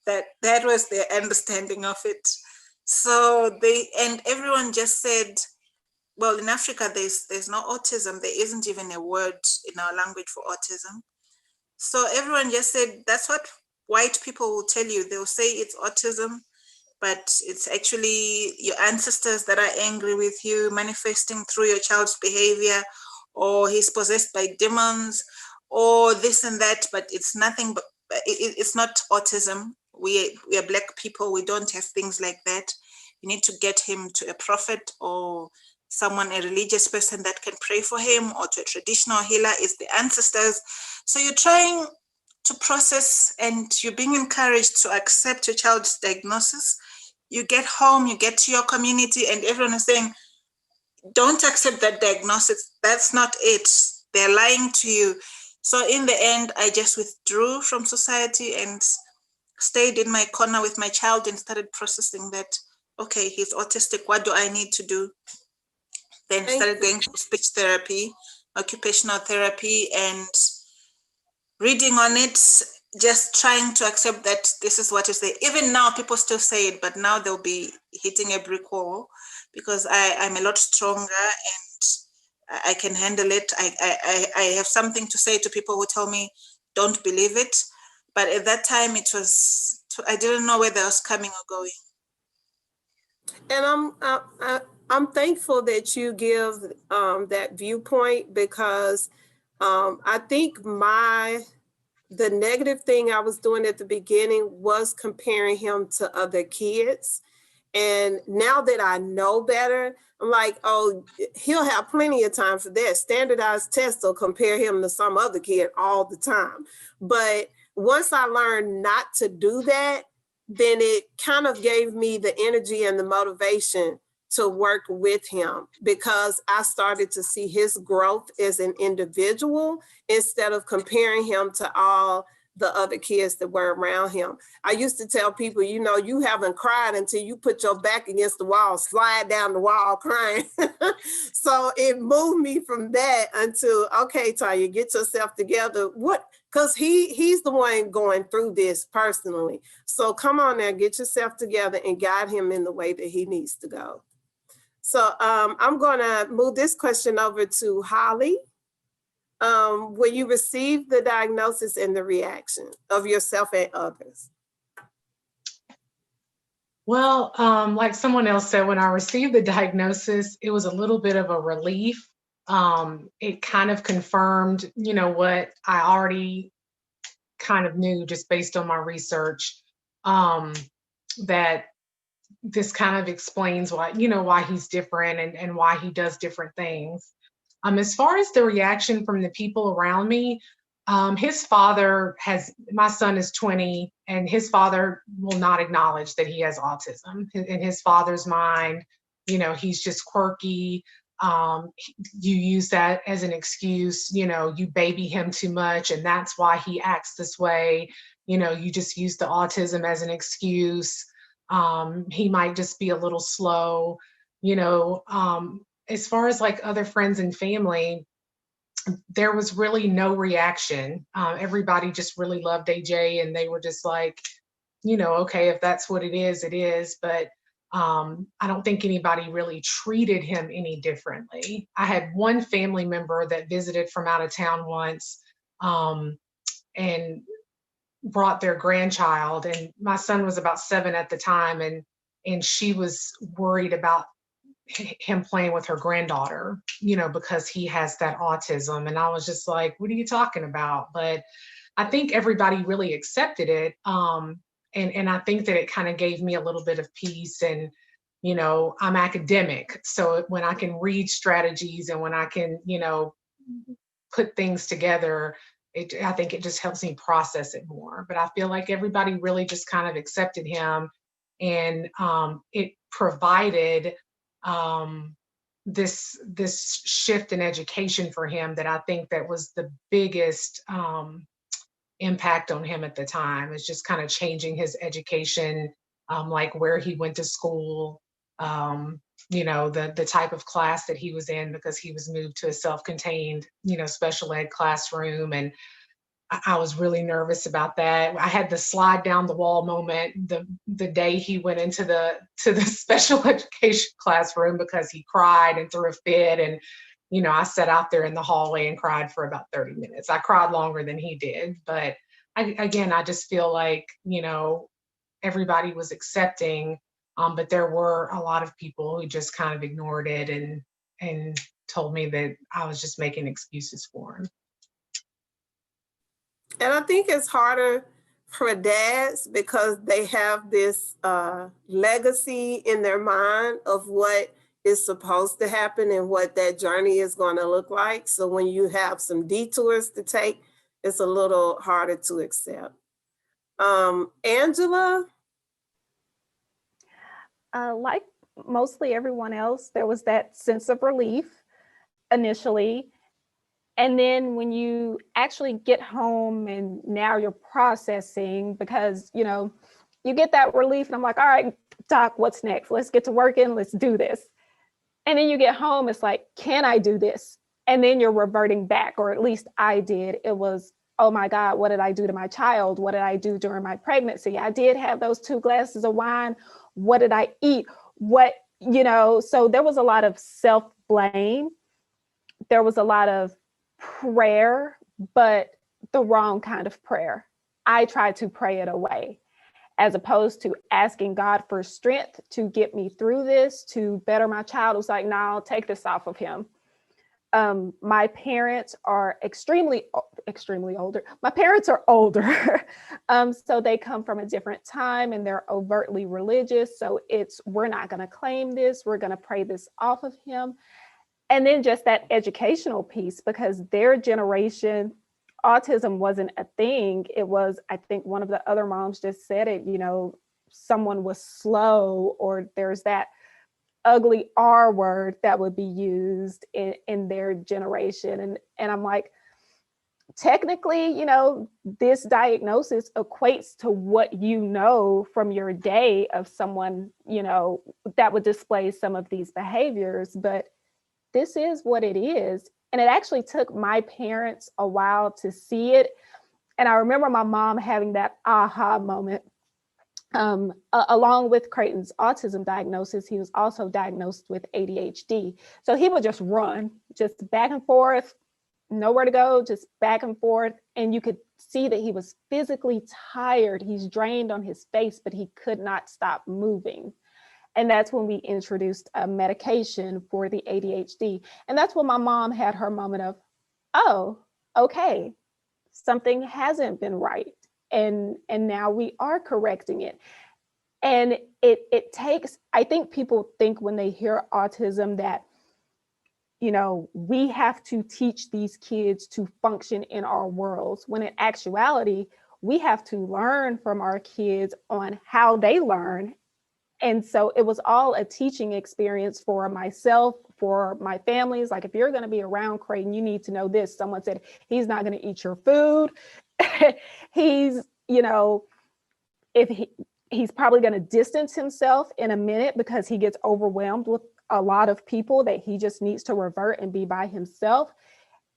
That was their understanding of it. So and everyone just said, well, in Africa, there's no autism. There isn't even a word in our language for autism. So everyone just said, that's what white people will tell you. They'll say it's autism, but it's actually your ancestors that are angry with you, manifesting through your child's behavior, or he's possessed by demons, or this and that, but it's nothing, but it's not autism. We are Black people, we don't have things like that. You need to get him to a prophet or someone, a religious person that can pray for him, or to a traditional healer. It's the ancestors. So you're trying to process, and you're being encouraged to accept your child's diagnosis. You get home, you get to your community, and everyone is saying, don't accept that diagnosis. That's not it. They're lying to you. So in the end, I just withdrew from society and stayed in my corner with my child and started processing that, okay, he's autistic. What do I need to do? Then Thank started you. going for speech therapy, occupational therapy, and reading on it, just trying to accept that this is what is there. Even now, people still say it, but now they'll be hitting a brick wall because I'm a lot stronger and I can handle it. I have something to say to people who tell me, don't believe it. But at that time, I didn't know whether I was coming or going. And I'm thankful that you give that viewpoint, because I think the negative thing I was doing at the beginning was comparing him to other kids. And now that I know better, I'm like, oh, he'll have plenty of time for that. Standardized tests will compare him to some other kid all the time. But once I learned not to do that, then it kind of gave me the energy and the motivation to work with him, because I started to see his growth as an individual instead of comparing him to all the other kids that were around him. I used to tell people, you haven't cried until you put your back against the wall, slide down the wall crying. So it moved me from that until, okay, Tanya, get yourself together. Because he's the one going through this personally. So come on now, get yourself together and guide him in the way that he needs to go. So I'm going to move this question over to Holly. When you receive the diagnosis and the reaction of yourself and others? Well, like someone else said, when I received the diagnosis, it was a little bit of a relief. It kind of confirmed, what I already kind of knew just based on my research, that this kind of explains why he's different and why he does different things. As far as the reaction from the people around me, his father my son is 20, and his father will not acknowledge that he has autism. In his father's mind, he's just quirky. You use that as an excuse, you baby him too much, and that's why he acts this way. You just use the autism as an excuse. He might just be a little slow, as far as like other friends and family, there was really no reaction. Everybody just really loved AJ, and they were just like, okay, if that's what it is, it is. But I don't think anybody really treated him any differently. I had one family member that visited from out of town once, and brought their grandchild, and my son was about 7 at the time, and she was worried about him playing with her granddaughter, because he has that autism. And I was just like, what are you talking about? But I think everybody really accepted it. And I think that it kind of gave me a little bit of peace. And, I'm academic. So when I can read strategies and when I can, put things together, I think it just helps me process it more. But I feel like everybody really just kind of accepted him, and it provided this shift in education for him that I think that was the biggest impact on him at the time. Is just kind of changing his education, like where he went to school, the type of class that he was in, because he was moved to a self-contained, special ed classroom. And I was really nervous about that. I had the slide down the wall moment the day he went into the special education classroom, because he cried and threw a fit. And, I sat out there in the hallway and cried for about 30 minutes. I cried longer than he did. But I just feel like, everybody was accepting, but there were a lot of people who just kind of ignored it and told me that I was just making excuses for him. And I think it's harder for dads because they have this legacy in their mind of what is supposed to happen and what that journey is going to look like. So when you have some detours to take, it's a little harder to accept. Angela? Like mostly everyone else, there was that sense of relief initially. And then when you actually get home and now you're processing, because, you get that relief, and I'm like, all right, doc, what's next? Let's get to working. Let's do this. And then you get home, it's like, can I do this? And then you're reverting back, or at least I did. It was, oh my God, what did I do to my child? What did I do during my pregnancy? I did have those 2 glasses of wine. What did I eat? What, so there was a lot of self-blame. There was a lot of prayer, but the wrong kind of prayer. I tried to pray it away, as opposed to asking God for strength to get me through this, to better my child. It was like, no, take this off of him. My parents are extremely older. My parents are older. So they come from a different time and they're overtly religious. So we're not going to claim this. We're going to pray this off of him. And then just that educational piece, because their generation, autism wasn't a thing. It was, I think one of the other moms just said it, someone was slow, or there's that ugly R word that would be used in their generation. And I'm like, technically, this diagnosis equates to what from your day of someone, that would display some of these behaviors, but this is what it is. And it actually took my parents a while to see it. And I remember my mom having that aha moment. Along with Creighton's autism diagnosis, he was also diagnosed with ADHD. So he would just run, just back and forth, nowhere to go, just back and forth. And you could see that he was physically tired. He's drained on his face, but he could not stop moving. And that's when we introduced a medication for the ADHD. And that's when my mom had her moment of, oh, okay, something hasn't been right. And now we are correcting it. And it takes, I think people think when they hear autism that, we have to teach these kids to function in our worlds, when in actuality, we have to learn from our kids on how they learn. And so it was all a teaching experience for myself, for my families. Like, if you're going to be around Creighton, you need to know this. Someone said, he's not going to eat your food. He's, he's probably going to distance himself in a minute because he gets overwhelmed with a lot of people, that he just needs to revert and be by himself.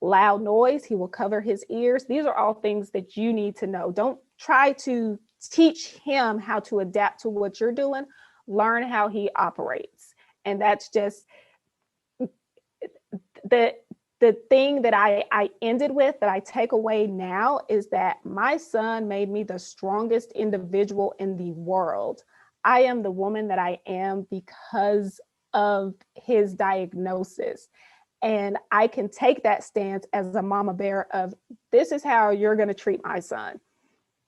Loud noise, he will cover his ears. These are all things that you need to know. Don't try to teach him how to adapt to what you're doing. Learn how he operates. And that's just the thing that I ended with, that I take away now, is that my son made me the strongest individual in the world. I am the woman that I am because of his diagnosis. And I can take that stance as a mama bear of, this is how you're going to treat my son.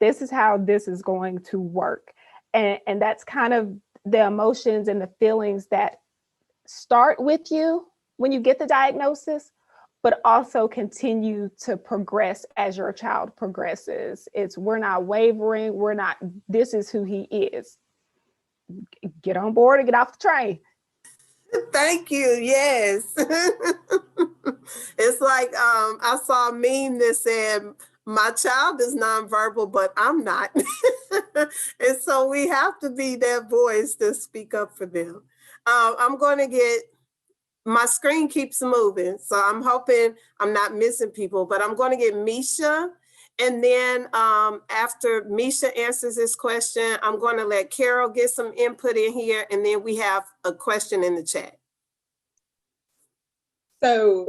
This is how this is going to work. And that's kind of the emotions and the feelings that start with you when you get the diagnosis, but also continue to progress as your child progresses. We're not wavering. This is who he is. Get on board and get off the train. Thank you. Yes. It's like, I saw a meme that said, my child is nonverbal, but I'm not. And so we have to be that voice to speak up for them. I'm going to my screen keeps moving, so I'm hoping I'm not missing people, but I'm going to get Misha. And then after Misha answers this question, I'm going to let Carol get some input in here, and then we have a question in the chat. So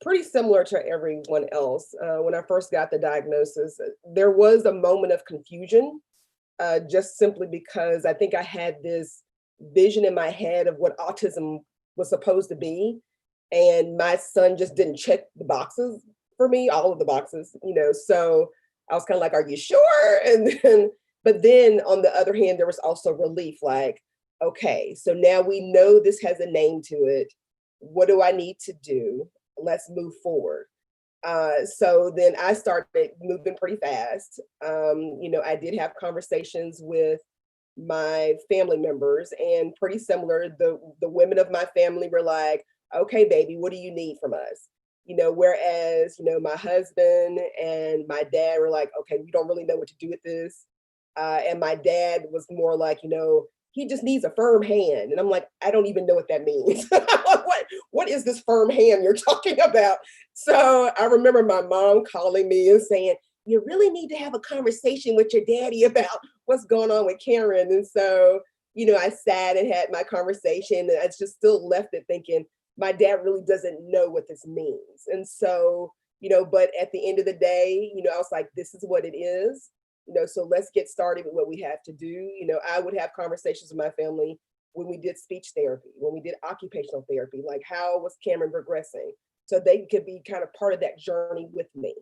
pretty similar to everyone else, when I first got the diagnosis, there was a moment of confusion, just simply because I think I had this vision in my head of what autism was supposed to be. And my son just didn't check the boxes for me, all of the boxes, so I was kind of like, are you sure? But then on the other hand, there was also relief, like, okay, so now we know this has a name to it. What do I need to do? Let's move forward. So then I started moving pretty fast. I did have conversations with my family members, and pretty similar, the women of my family were like, okay, baby, what do you need from us? Whereas, my husband and my dad were like, okay, we don't really know what to do with this. And my dad was more like, he just needs a firm hand. And I'm like, I don't even know what that means. What is this firm hand you're talking about? So I remember my mom calling me and saying, you really need to have a conversation with your daddy about what's going on with Karen. And so, you know, I sat and had my conversation, and I just still left it thinking, my dad really doesn't know what this means. And so, you know, but at the end of the day, you know, I was like, this is what it is. You know, so let's get started with what we have to do. You know, I would have conversations with my family when we did speech therapy, when we did occupational therapy, like how was Cameron progressing? So they could be kind of part of that journey with me.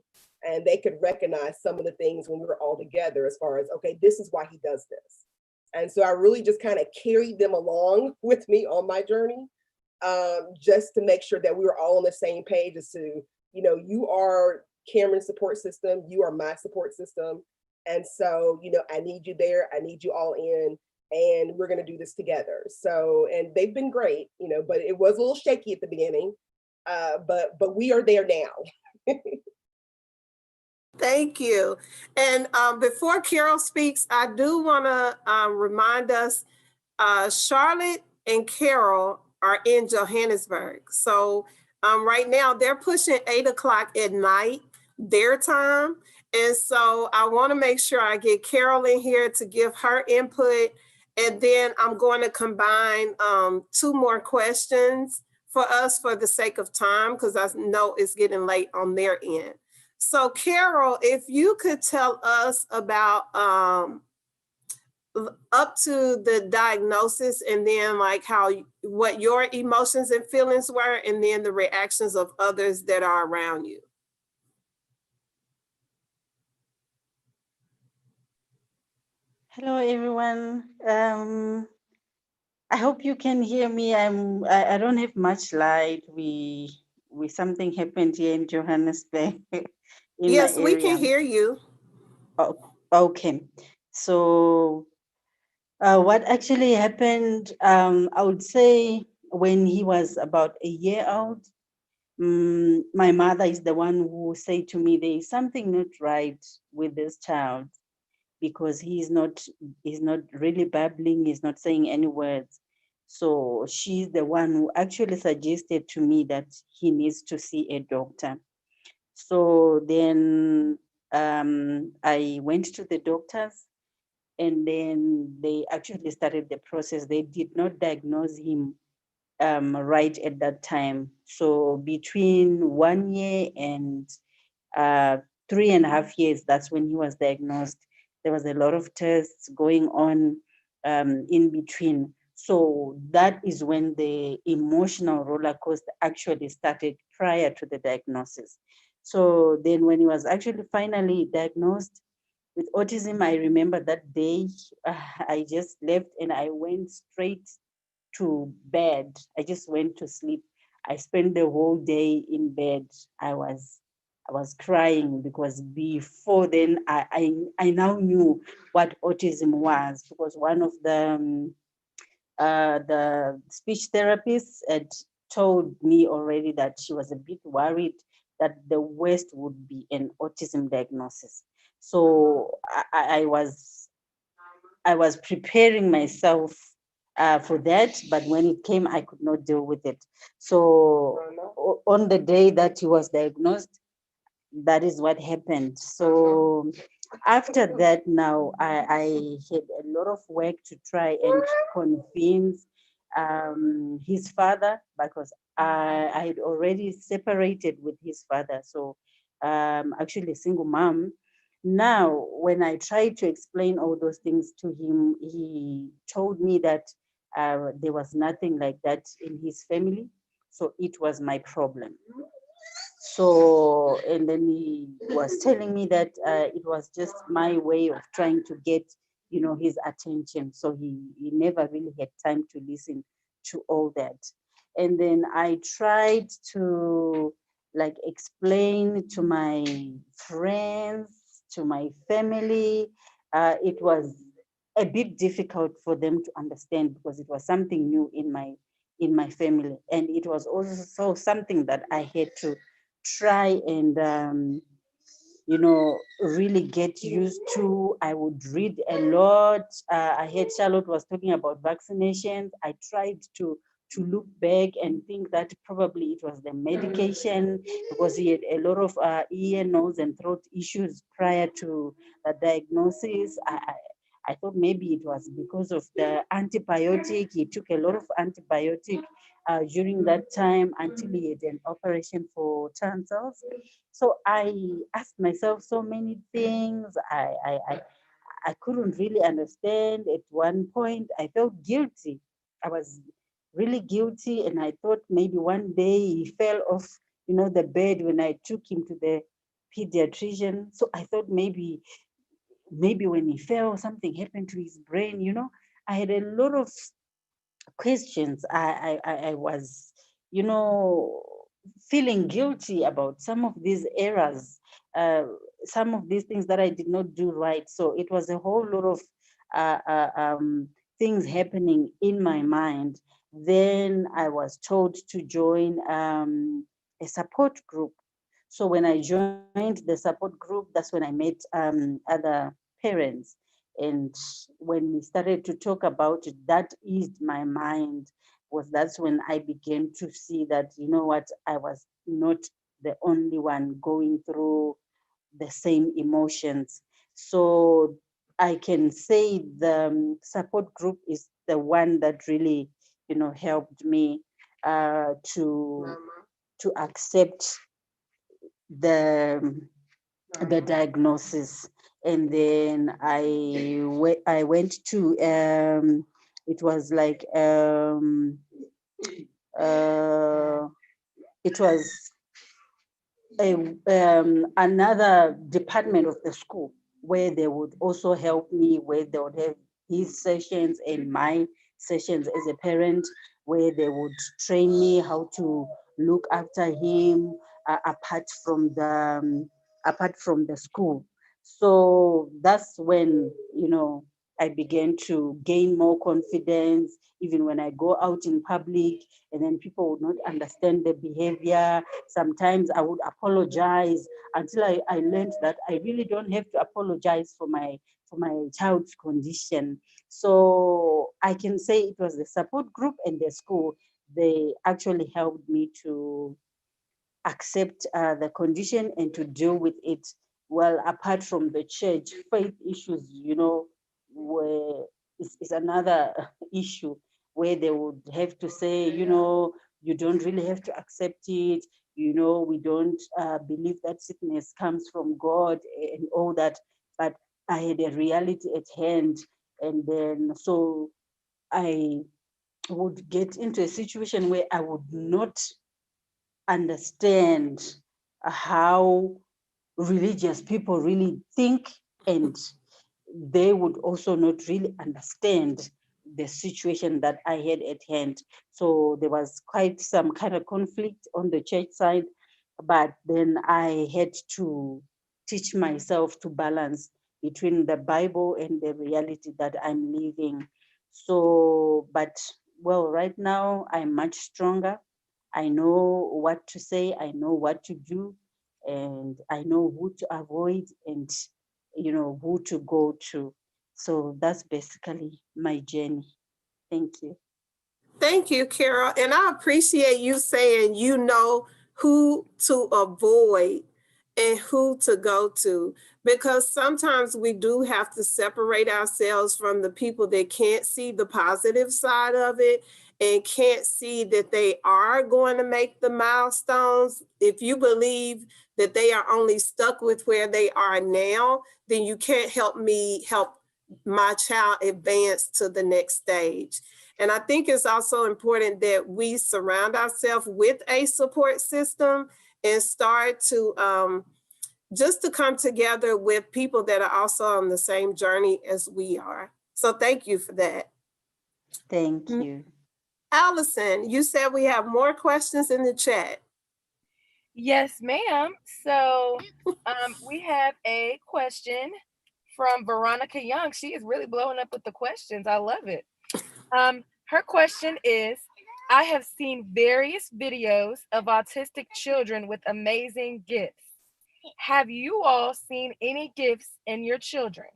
And they could recognize some of the things when we were all together as far as, okay, this is why he does this. And so I really just kind of carried them along with me on my journey, just to make sure that we were all on the same page as to, you know, you are Cameron's support system, you are my support system. And so, you know, I need you there, I need you all in, and we're going to do this together. So, and they've been great, you know, but it was a little shaky at the beginning, but we are there now. Thank you. And before Carol speaks, I do want to remind us, Charlotte and Carol are in Johannesburg. So right now they're pushing 8 o'clock at night, their time. And so I want to make sure I get Carol in here to give her input. And then I'm going to combine 2 more questions for us for the sake of time, because I know it's getting late on their end. So Carol, if you could tell us about up to the diagnosis, and then like what your emotions and feelings were, and then the reactions of others that are around you. Hello, everyone. I hope you can hear me. I don't have much light. We something happened here in Johannesburg. Yes, we can hear you. Oh, okay. So what actually happened, I would say when he was about a year old, my mother is the one who said to me, there is something not right with this child, because he's not really babbling, he's not saying any words. So she's the one who actually suggested to me that he needs to see a doctor. So then I went to the doctors, and then they actually started the process. They did not diagnose him right at that time. So between 1 year and 3.5 years, that's when he was diagnosed. There was a lot of tests going on in between. So that is when the emotional roller coaster actually started prior to the diagnosis. So then when he was actually finally diagnosed with autism, I remember that day, I just left and I went straight to bed. I just went to sleep. I spent the whole day in bed. I was crying, because before then I now knew what autism was, because one of the speech therapists had told me already that she was a bit worried that the worst would be an autism diagnosis. So I was preparing myself for that, but when it came, I could not deal with it. So on the day that he was diagnosed, that is what happened. So after that, now I had a lot of work to try and convince his father, because I had already separated with his father. So actually a single mom. Now, when I tried to explain all those things to him, he told me that there was nothing like that in his family. So it was my problem. So, and then he was telling me that it was just my way of trying to get, his attention. So he never really had time to listen to all that. And then I tried to explain to my friends, to my family. It was a bit difficult for them to understand, because it was something new in my family. And it was also something that I had to try and really get used to. I would read a lot. I heard Charlotte was talking about vaccinations. I tried to look back and think that probably it was the medication, because he had a lot of ear, nose, and throat issues prior to the diagnosis. I thought maybe it was because of the antibiotic. He took a lot of antibiotic during that time until he had an operation for tonsils. So I asked myself so many things. I couldn't really understand. At one point, I felt guilty. I was really guilty, and I thought maybe one day he fell off, the bed when I took him to the pediatrician. So I thought maybe when he fell, something happened to his brain. I had a lot of questions. I was, feeling guilty about some of these errors, some of these things that I did not do right. So it was a whole lot of things happening in my mind. Then I was told to join a support group. So when I joined the support group, that's when I met other parents. And when we started to talk about it, that eased my mind. That's when I began to see that, what, I was not the only one going through the same emotions. So I can say the support group is the one that really, helped me to accept the diagnosis. And then I went to it was like it was another department of the school where they would also help me, where they would have his sessions and my sessions as a parent, where they would train me how to look after him apart from the school. So that's when, I began to gain more confidence, even when I go out in public, and then people would not understand the behavior. Sometimes I would apologize until I learned that I really don't have to apologize for my child's condition. So I can say it was the support group and the school. They actually helped me to accept the condition and to deal with it. Well, apart from the church, faith issues, were is another issue where they would have to say, you don't really have to accept it. We don't believe that sickness comes from God and all that. But I had a reality at hand. And then so I would get into a situation where I would not understand how religious people really think, and they would also not really understand the situation that I had at hand. So there was quite some kind of conflict on the church side, but then I had to teach myself to balance between the Bible and the reality that I'm living. So, but well, right now I'm much stronger. I know what to say, I know what to do, and I know who to avoid and who to go to. So that's basically my journey. Thank you. Thank you, Carol. And I appreciate you saying you know who to avoid and who to go to, because sometimes we do have to separate ourselves from the people that can't see the positive side of it and can't see that they are going to make the milestones. If you believe that they are only stuck with where they are now, then you can't help my child advance to the next stage. And I think it's also important that we surround ourselves with a support system and start to just to come together with people that are also on the same journey as we are. So thank you for that. Thank you. Allison, you said we have more questions in the chat. Yes, ma'am. So we have a question from Veronica Young. She is really blowing up with the questions. I love it. Her question is, I have seen various videos of autistic children with amazing gifts. Have you all seen any gifts in your children?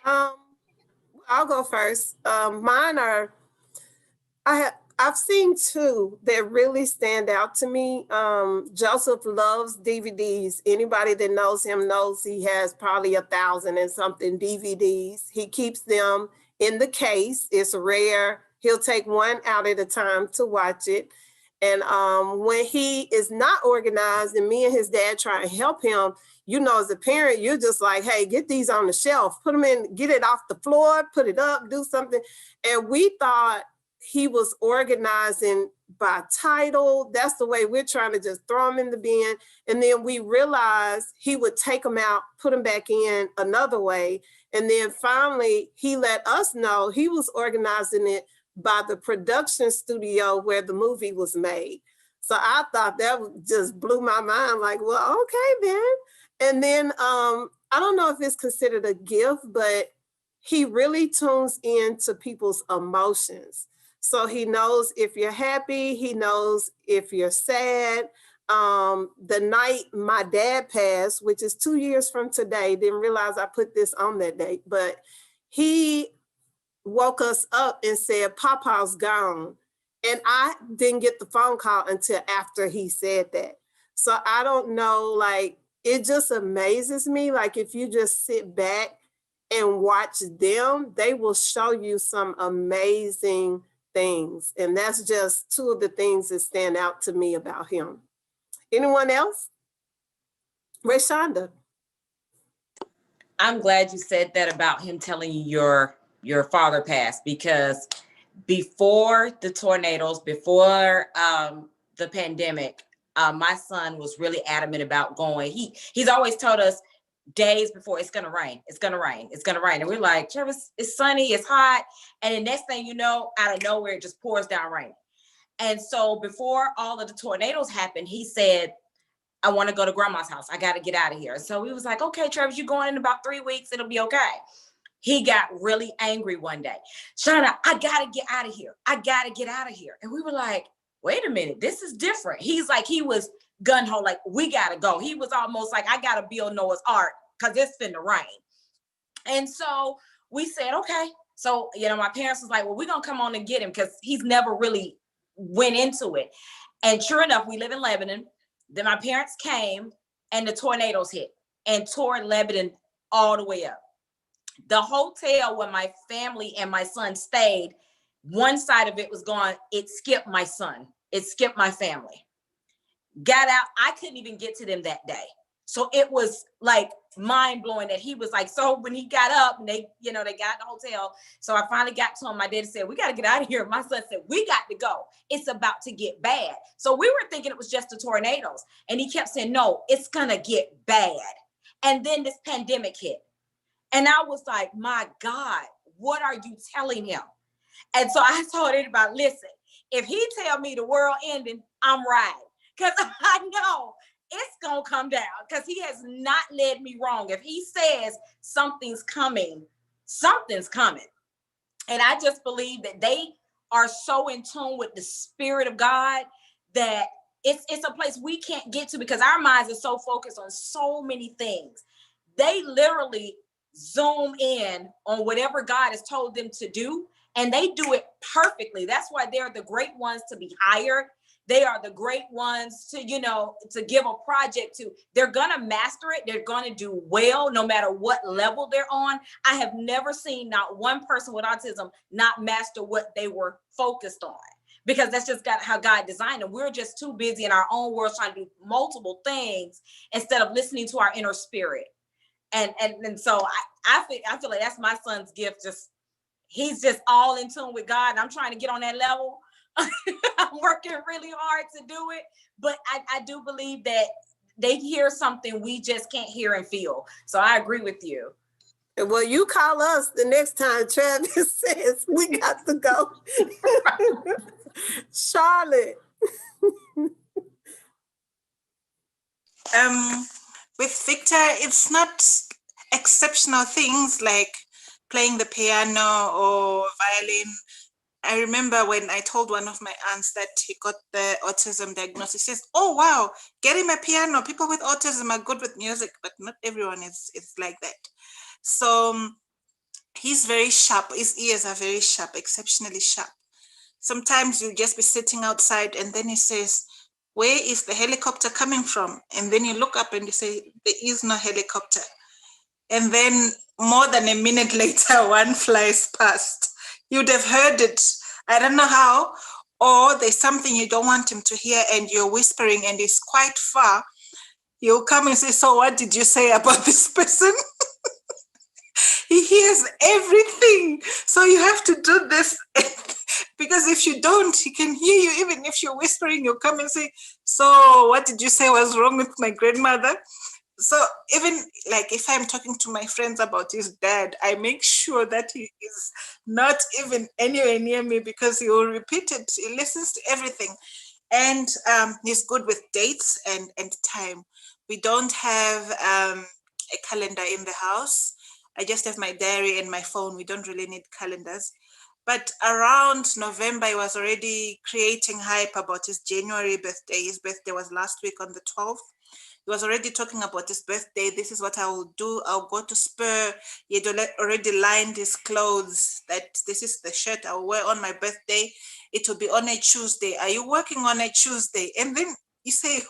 I'll go first. Mine are, I've seen two that really stand out to me. Joseph loves DVDs. Anybody that knows him knows he has probably 1,000 and something DVDs. He keeps them in the case. It's rare. He'll take one out at a time to watch it. And when he is not organized and me and his dad try and help him, you know, as a parent, you're just like, hey, get these on the shelf, put them in, get it off the floor, put it up, do something. And we thought he was organizing by title. That's the way we're trying to just throw them in the bin. And then we realized he would take them out, put them back in another way. And then finally, he let us know he was organizing it by the production studio where the movie was made. So I thought that just blew my mind, like, well, okay then. And then I don't know if it's considered a gift, but he really tunes into people's emotions. So he knows if you're happy, he knows if you're sad. The night my dad passed, which is 2 years from today, didn't realize I put this on that date, but he woke us up and said, Papa's gone. And I didn't get the phone call until after he said that. So I don't know, like, it just amazes me. Like, if you just sit back and watch them, they will show you some amazing things. And that's just two of the things that stand out to me about him. Anyone else? Rayshonda. I'm glad you said that about him telling you your father passed, because before the tornadoes, before the pandemic, my son was really adamant about going. He's always told us days before, it's gonna rain, it's gonna rain, it's gonna rain. And we're like, Travis, it's sunny, it's hot. And the next thing you know, out of nowhere, it just pours down rain. And so before all of the tornadoes happened, he said, I want to go to grandma's house. I got to get out of here. So we was like, okay, Travis, you're going in about 3 weeks. It'll be okay. He got really angry one day. Shauna, I got to get out of here. I got to get out of here. And we were like, wait a minute, this is different. He's like, he was gun-ho, like, we got to go. He was almost like, I got to build Noah's Ark because it's finna rain. And so we said, okay. So, you know, my parents was like, well, we're going to come on and get him because he's never really went into it. And sure enough, we live in Lebanon. Then my parents came and the tornadoes hit and tore Lebanon all the way up. The hotel where my family and my son stayed, one side of it was gone. It skipped my son. It skipped my family. Got out. I couldn't even get to them that day. So it was like mind blowing that he was like, so when he got up and they got in the hotel. So I finally got to him. My dad said, we got to get out of here. My son said, we got to go. It's about to get bad. So we were thinking it was just the tornadoes. And he kept saying, no, it's going to get bad. And then this pandemic hit. And I was like, my God, what are you telling him? And so I told everybody, listen, if he tell me the world ending, I'm riding. Because I know it's going to come down, because he has not led me wrong. If he says something's coming, something's coming. And I just believe that they are so in tune with the Spirit of God that it's a place we can't get to, because our minds are so focused on so many things. They literally zoom in on whatever God has told them to do, and they do it perfectly. That's why they're the great ones to be hired. They are the great ones to, to give a project to. They're going to master it. They're going to do well, no matter what level they're on. I have never seen not one person with autism not master what they were focused on, because that's just how God designed them. We're just too busy in our own world trying to do multiple things instead of listening to our inner spirit. And so I feel like that's my son's gift. He's just all in tune with God. And I'm trying to get on that level. I'm working really hard to do it, but I do believe that they hear something we just can't hear and feel. So I agree with you. Well, you call us the next time Travis says we got to go. Charlotte. With Victor, it's not exceptional things like playing the piano or violin. I remember when I told one of my aunts that he got the autism diagnosis, she says, oh, wow, get him a piano. People with autism are good with music, but not everyone is like that. So he's very sharp. His ears are very sharp, exceptionally sharp. Sometimes you'll just be sitting outside and then he says, where is the helicopter coming from? And then you look up and you say, there is no helicopter. And then more than a minute later, one flies past. You'd have heard it. I don't know how. Or there's something you don't want him to hear and you're whispering and it's quite far. You'll come and say, so what did you say about this person? He hears everything. So you have to do this. Because if you don't, he can hear you. Even if you're whispering, you'll come and say, so what did you say was wrong with my grandmother? So even like if I'm talking to my friends about his dad, I make sure that he is not even anywhere near me because he will repeat it. He listens to everything. And he's good with dates and time. We don't have a calendar in the house. I just have my diary and my phone. We don't really need calendars. But around November, he was already creating hype about his January birthday. His birthday was last week on the 12th. He was already talking about his birthday. This is what I will do. I'll go to Spur. He had already lined his clothes that this is the shirt I'll wear on my birthday. It will be on a Tuesday. Are you working on a Tuesday? And then you say,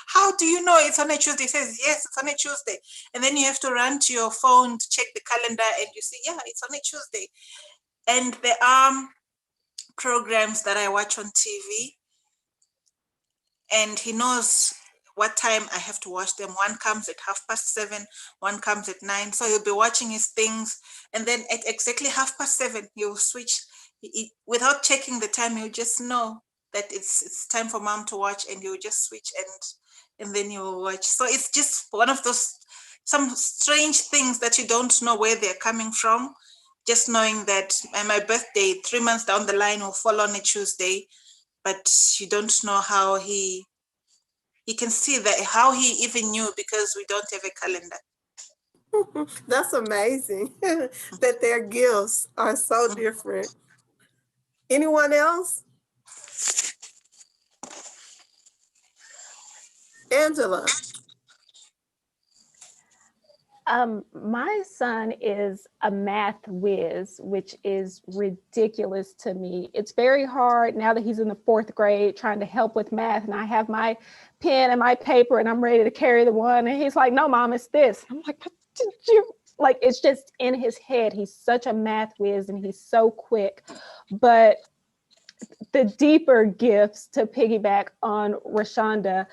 how do you know it's on a Tuesday? He says, yes, it's on a Tuesday. And then you have to run to your phone to check the calendar and you say, yeah, it's on a Tuesday. And there are programs that I watch on TV and he knows what time I have to watch them. One comes at 7:30, one comes at 9. So he'll be watching his things. And then at exactly 7:30, he'll switch. Without checking the time, he'll just know that it's time for mom to watch and he'll just switch and then he'll watch. So it's just one of those, some strange things that you don't know where they're coming from. Just knowing that my birthday 3 months down the line will fall on a Tuesday, but you don't know how he can see that, how he even knew because we don't have a calendar. That's amazing that their gifts are so different. Anyone else? Angela. My son is a math whiz, which is ridiculous to me. It's very hard now that he's in the 4th grade trying to help with math. And I have my pen and my paper and I'm ready to carry the one. And he's like, no, mom, it's this. I'm like, what did you? Like, it's just in his head. He's such a math whiz and he's so quick. But the deeper gifts, to piggyback on Rashonda,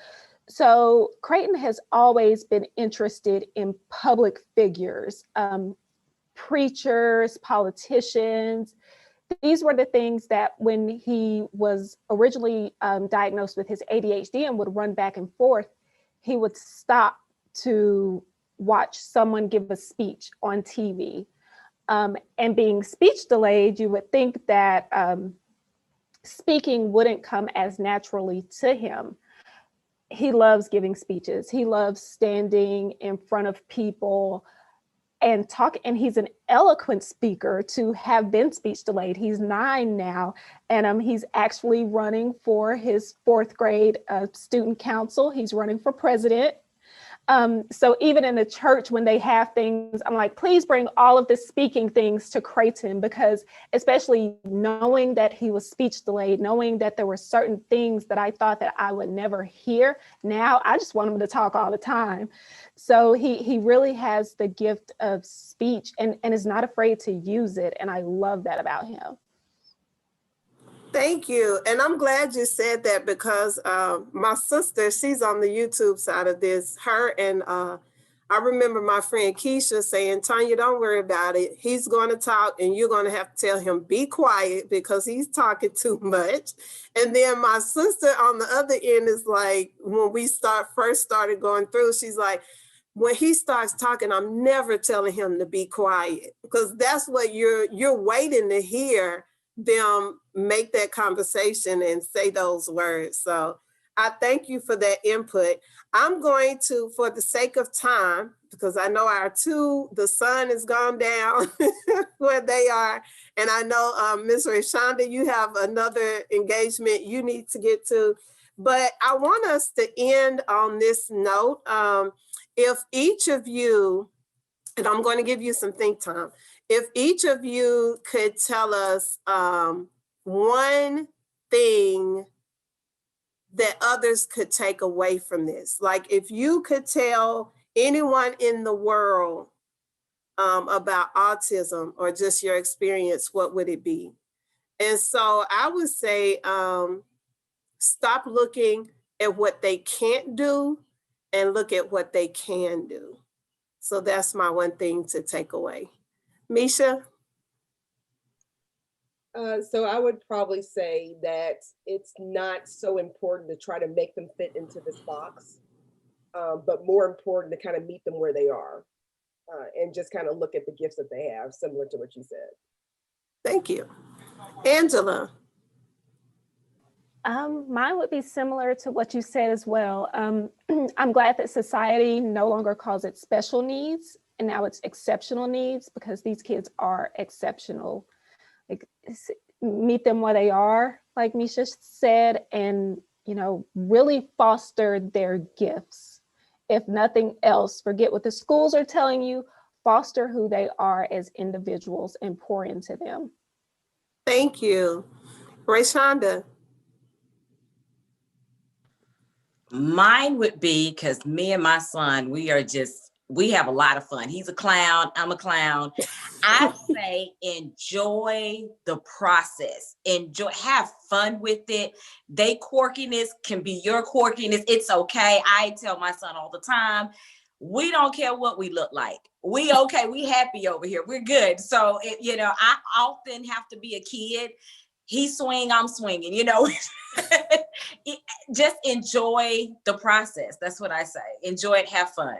so Creighton has always been interested in public figures, preachers, politicians. These were the things that when he was originally diagnosed with his ADHD and would run back and forth, he would stop to watch someone give a speech on TV. And being speech delayed, you would think that speaking wouldn't come as naturally to him. He loves giving speeches. He loves standing in front of people and talk. And he's an eloquent speaker to have been speech delayed. He's 9 now, and he's actually running for his 4th grade student council. He's running for president. So even in the church, when they have things, I'm like, please bring all of the speaking things to Creighton, because especially knowing that he was speech delayed, knowing that there were certain things that I thought that I would never hear, now I just want him to talk all the time. So he really has the gift of speech and is not afraid to use it. And I love that about him. Thank you. And I'm glad you said that because my sister, she's on the YouTube side of this. Her and I remember my friend Keisha saying, Tanya, don't worry about it. He's going to talk and you're going to have to tell him, be quiet because he's talking too much. And then my sister on the other end is like, when we first started going through, she's like, when he starts talking, I'm never telling him to be quiet because that's what you're waiting to hear them make that conversation and say those words. So I thank you for that input. I'm going to, for the sake of time, because I know the sun has gone down where they are. And I know Ms. Rayshonda, you have another engagement you need to get to. But I want us to end on this note. If each of you, and I'm going to give you some think time, if each of you could tell us one thing that others could take away from this. Like if you could tell anyone in the world about autism or just your experience, what would it be? And so I would say, stop looking at what they can't do and look at what they can do. So that's my one thing to take away. Misha? So I would probably say that it's not so important to try to make them fit into this box, but more important to kind of meet them where they are and just kind of look at the gifts that they have, similar to what you said. Thank you. Angela? Mine would be similar to what you said as well. I'm glad that society no longer calls it special needs, and now it's exceptional needs, because these kids are exceptional. Like, meet them where they are, like Misha said, and really foster their gifts. If nothing else, forget what the schools are telling you, foster who they are as individuals and pour into them. Thank you. Rayshonda? Mine would be, because me and my son, we have a lot of fun. He's a clown, I'm a clown. I say enjoy the process. Have fun with it. They quirkiness can be your quirkiness. It's okay. I tell my son all the time, we don't care what we look like. We okay, we happy over here. We're good. So, I often have to be a kid. He swing, I'm swinging, Just enjoy the process. That's what I say. Enjoy it, have fun.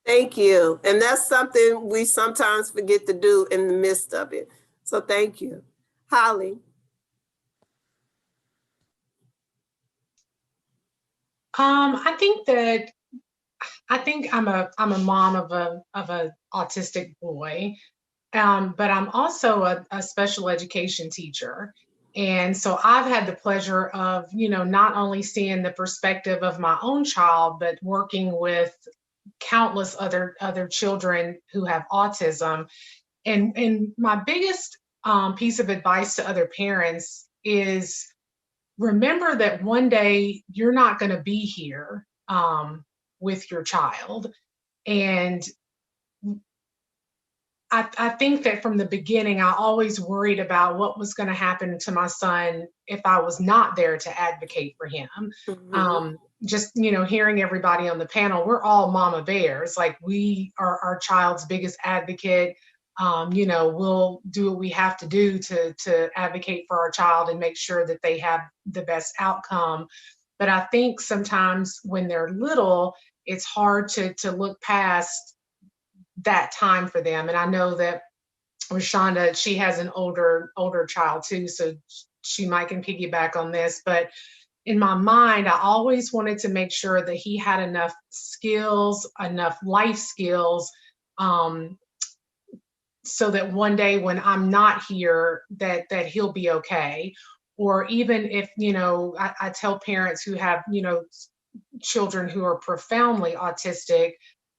Thank you. And that's something we sometimes forget to do in the midst of it. So thank you. Holly? I think I'm a mom of a autistic boy, but I'm also a special education teacher. And so I've had the pleasure of, not only seeing the perspective of my own child, but working with countless other children who have autism. And my biggest piece of advice to other parents is, remember that one day you're not going to be here with your child. And I think that from the beginning, I always worried about what was going to happen to my son if I was not there to advocate for him. Mm-hmm. Just, hearing everybody on the panel, we're all mama bears. Like, we are our child's biggest advocate. We'll do what we have to do to advocate for our child and make sure that they have the best outcome. But I think sometimes when they're little, it's hard to look past that time for them. And I know that Rayshonda, she has an older child too, so she might can piggyback on this. But in my mind, I always wanted to make sure that he had enough skills, enough life skills, so that one day when I'm not here, that he'll be okay. Or even if, I tell parents who have, children who are profoundly autistic,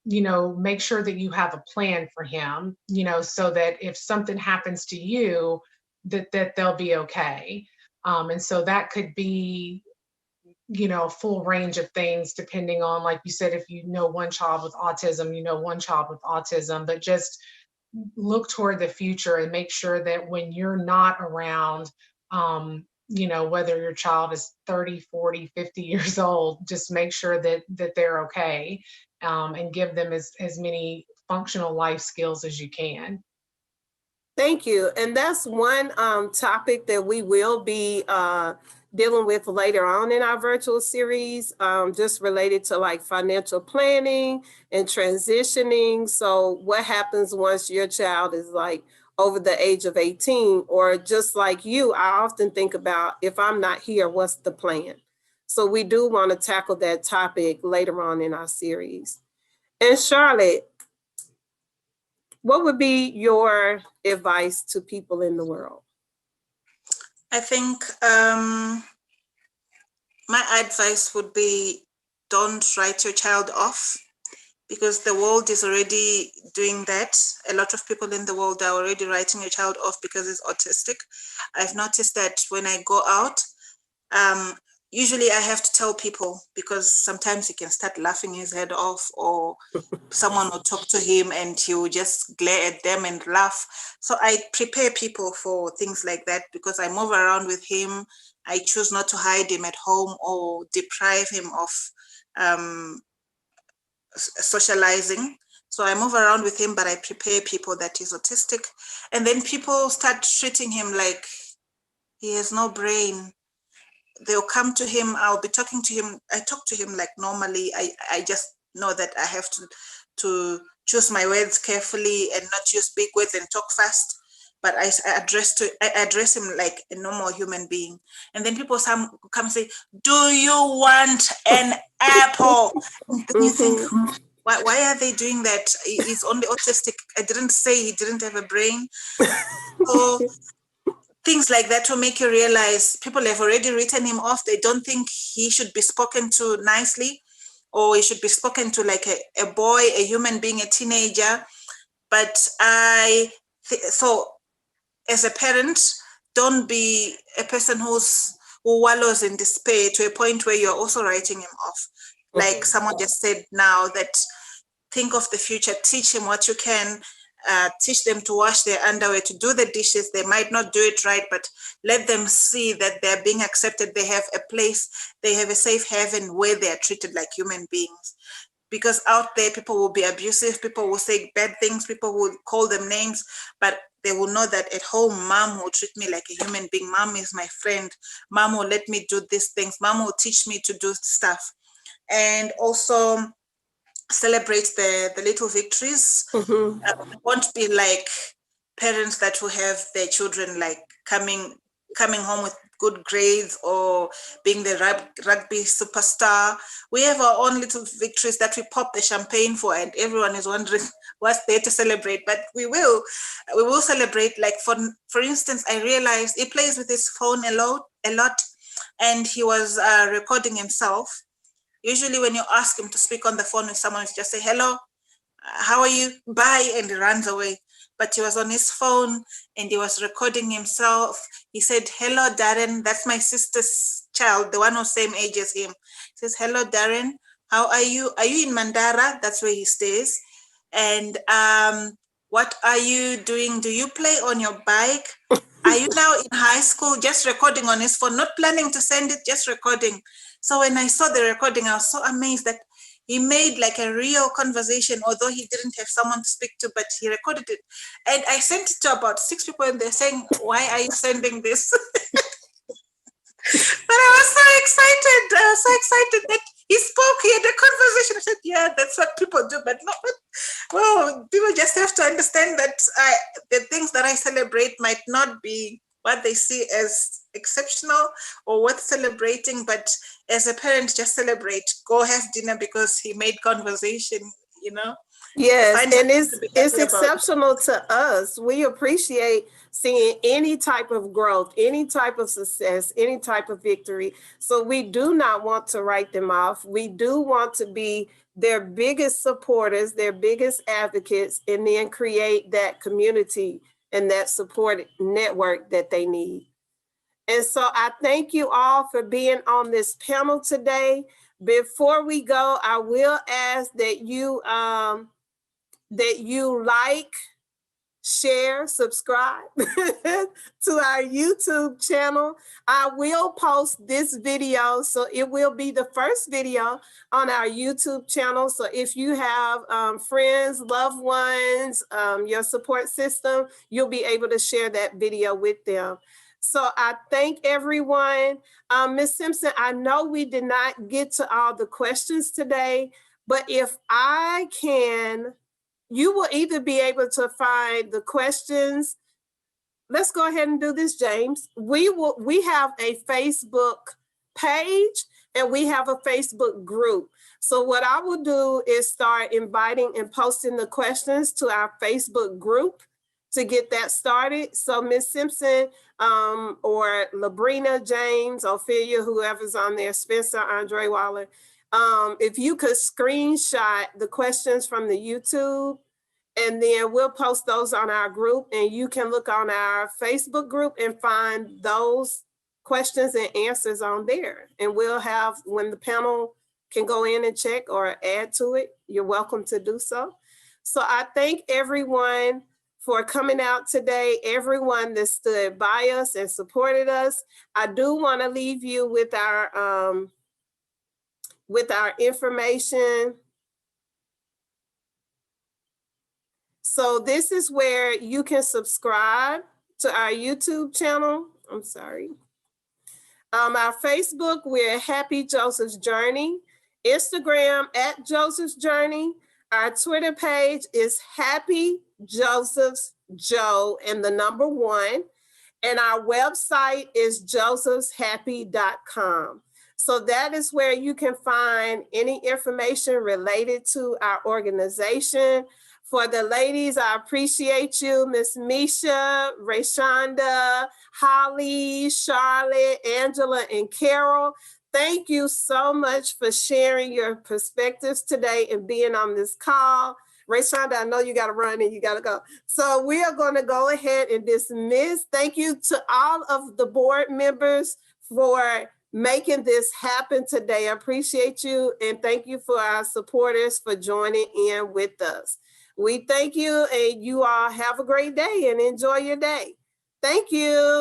make sure that you have a plan for him, so that if something happens to you, that they'll be okay. And so that could be, a full range of things, depending on, like you said, if one child with autism, one child with autism, but just look toward the future and make sure that when you're not around, whether your child is 30, 40, 50 years old, just make sure that they're okay, and give them as many functional life skills as you can. Thank you. And that's one topic that we will be dealing with later on in our virtual series, just related to like financial planning and transitioning. So what happens once your child is like over the age of 18, or just like you, I often think about, if I'm not here, what's the plan? So we do want to tackle that topic later on in our series. And Charlotte, what would be your advice to people in the world? I think my advice would be, don't write your child off, because the world is already doing that. A lot of people in the world are already writing your child off because it's autistic. I've noticed that when I go out, usually I have to tell people, because sometimes he can start laughing his head off, or someone will talk to him and he will just glare at them and laugh. So I prepare people for things like that, because I move around with him. I choose not to hide him at home or deprive him of socializing. So I move around with him, but I prepare people that he's autistic. And then people start treating him like he has no brain. They'll come to him, I'll be talking to him. I talk to him like normally. I just know that I have to choose my words carefully and not use big words and talk fast. But I address him like a normal human being. And then people come and say, do you want an apple? And then you think, why are they doing that? He's only autistic. I didn't say he didn't have a brain. So things like that will make you realize people have already written him off. They don't think he should be spoken to nicely, or he should be spoken to like a boy, a human being, a teenager. But so as a parent, don't be a person who wallows in despair to a point where you're also writing him off. Like someone just said now, that think of the future, teach him what you can, teach them to wash their underwear, to do the dishes. They might not do it right, but let them see that they're being accepted. They have a place, they have a safe haven where they are treated like human beings. Because out there, people will be abusive, people will say bad things, people will call them names, but they will know that at home, mom will treat me like a human being. Mom is my friend. Mom will let me do these things. Mom will teach me to do stuff. And also celebrate the little victories. Won't be like parents that will have their children like coming home with good grades or being the rugby superstar. We have our own little victories that we pop the champagne for, and everyone is wondering what's there to celebrate. But we will celebrate. Like for instance, I realized he plays with his phone a lot, and he was recording himself. Usually when you ask him to speak on the phone with someone, you just say, hello, how are you? Bye, and he runs away. But he was on his phone and he was recording himself. He said, hello, Darren. That's my sister's child, the one who's same age as him. He says, hello, Darren. How are you? Are you in Mandara? That's where he stays. And what are you doing? Do you play on your bike? Are you now in high school? Just recording on his phone, not planning to send it, just recording. So when I saw the recording, I was so amazed that he made like a real conversation, although he didn't have someone to speak to, but he recorded it. And I sent it to about 6 people, and they're saying, why are you sending this? But I was so excited that he spoke, he had a conversation. I said, yeah, that's what people do, but no, well, people just have to understand that the things that I celebrate might not be what they see as exceptional or worth celebrating, but as a parent, just celebrate, go have dinner because he made conversation, you know? Yes, and it's exceptional to us. We appreciate seeing any type of growth, any type of success, any type of victory. So we do not want to write them off. We do want to be their biggest supporters, their biggest advocates, and then create that community and that support network that they need. And so I thank you all for being on this panel today. Before we go, I will ask that you like, share, subscribe to our YouTube channel. I will post this video, so it will be the first video on our YouTube channel. So if you have friends, loved ones, your support system, you'll be able to share that video with them. So I thank everyone. Ms. Simpson, I know we did not get to all the questions today, but if I can, you will either be able to find the questions. Let's go ahead and do this, James. We have a Facebook page, and we have a Facebook group. So what I will do is start inviting and posting the questions to our Facebook group to get that started. So Ms. Simpson or Labrina, James, Ophelia, whoever's on there, Spencer, Andre Waller, if you could screenshot the questions from the YouTube, and then we'll post those on our group, and you can look on our Facebook group and find those questions and answers on there. And we'll have, when the panel can go in and check or add to it, you're welcome to do so. So I thank everyone for coming out today, everyone that stood by us and supported us. I do want to leave you with our information. So this is where you can subscribe to our YouTube channel. I'm sorry. Our Facebook, we're Happy Joseph's Journey. Instagram at Joseph's Journey. Our Twitter page is Happy Joseph's Joe and the number 1. And our website is josephshappy.com. So that is where you can find any information related to our organization. For the ladies, I appreciate you, Miss Misha, Rayshonda, Holly, Charlotte, Angela, and Carol. Thank you so much for sharing your perspectives today and being on this call. Rayshonda, I know you got to run and you got to go. So we are going to go ahead and dismiss. Thank you to all of the board members for making this happen today. I appreciate you, and thank you for our supporters for joining in with us. We thank you, and you all have a great day and enjoy your day. Thank you.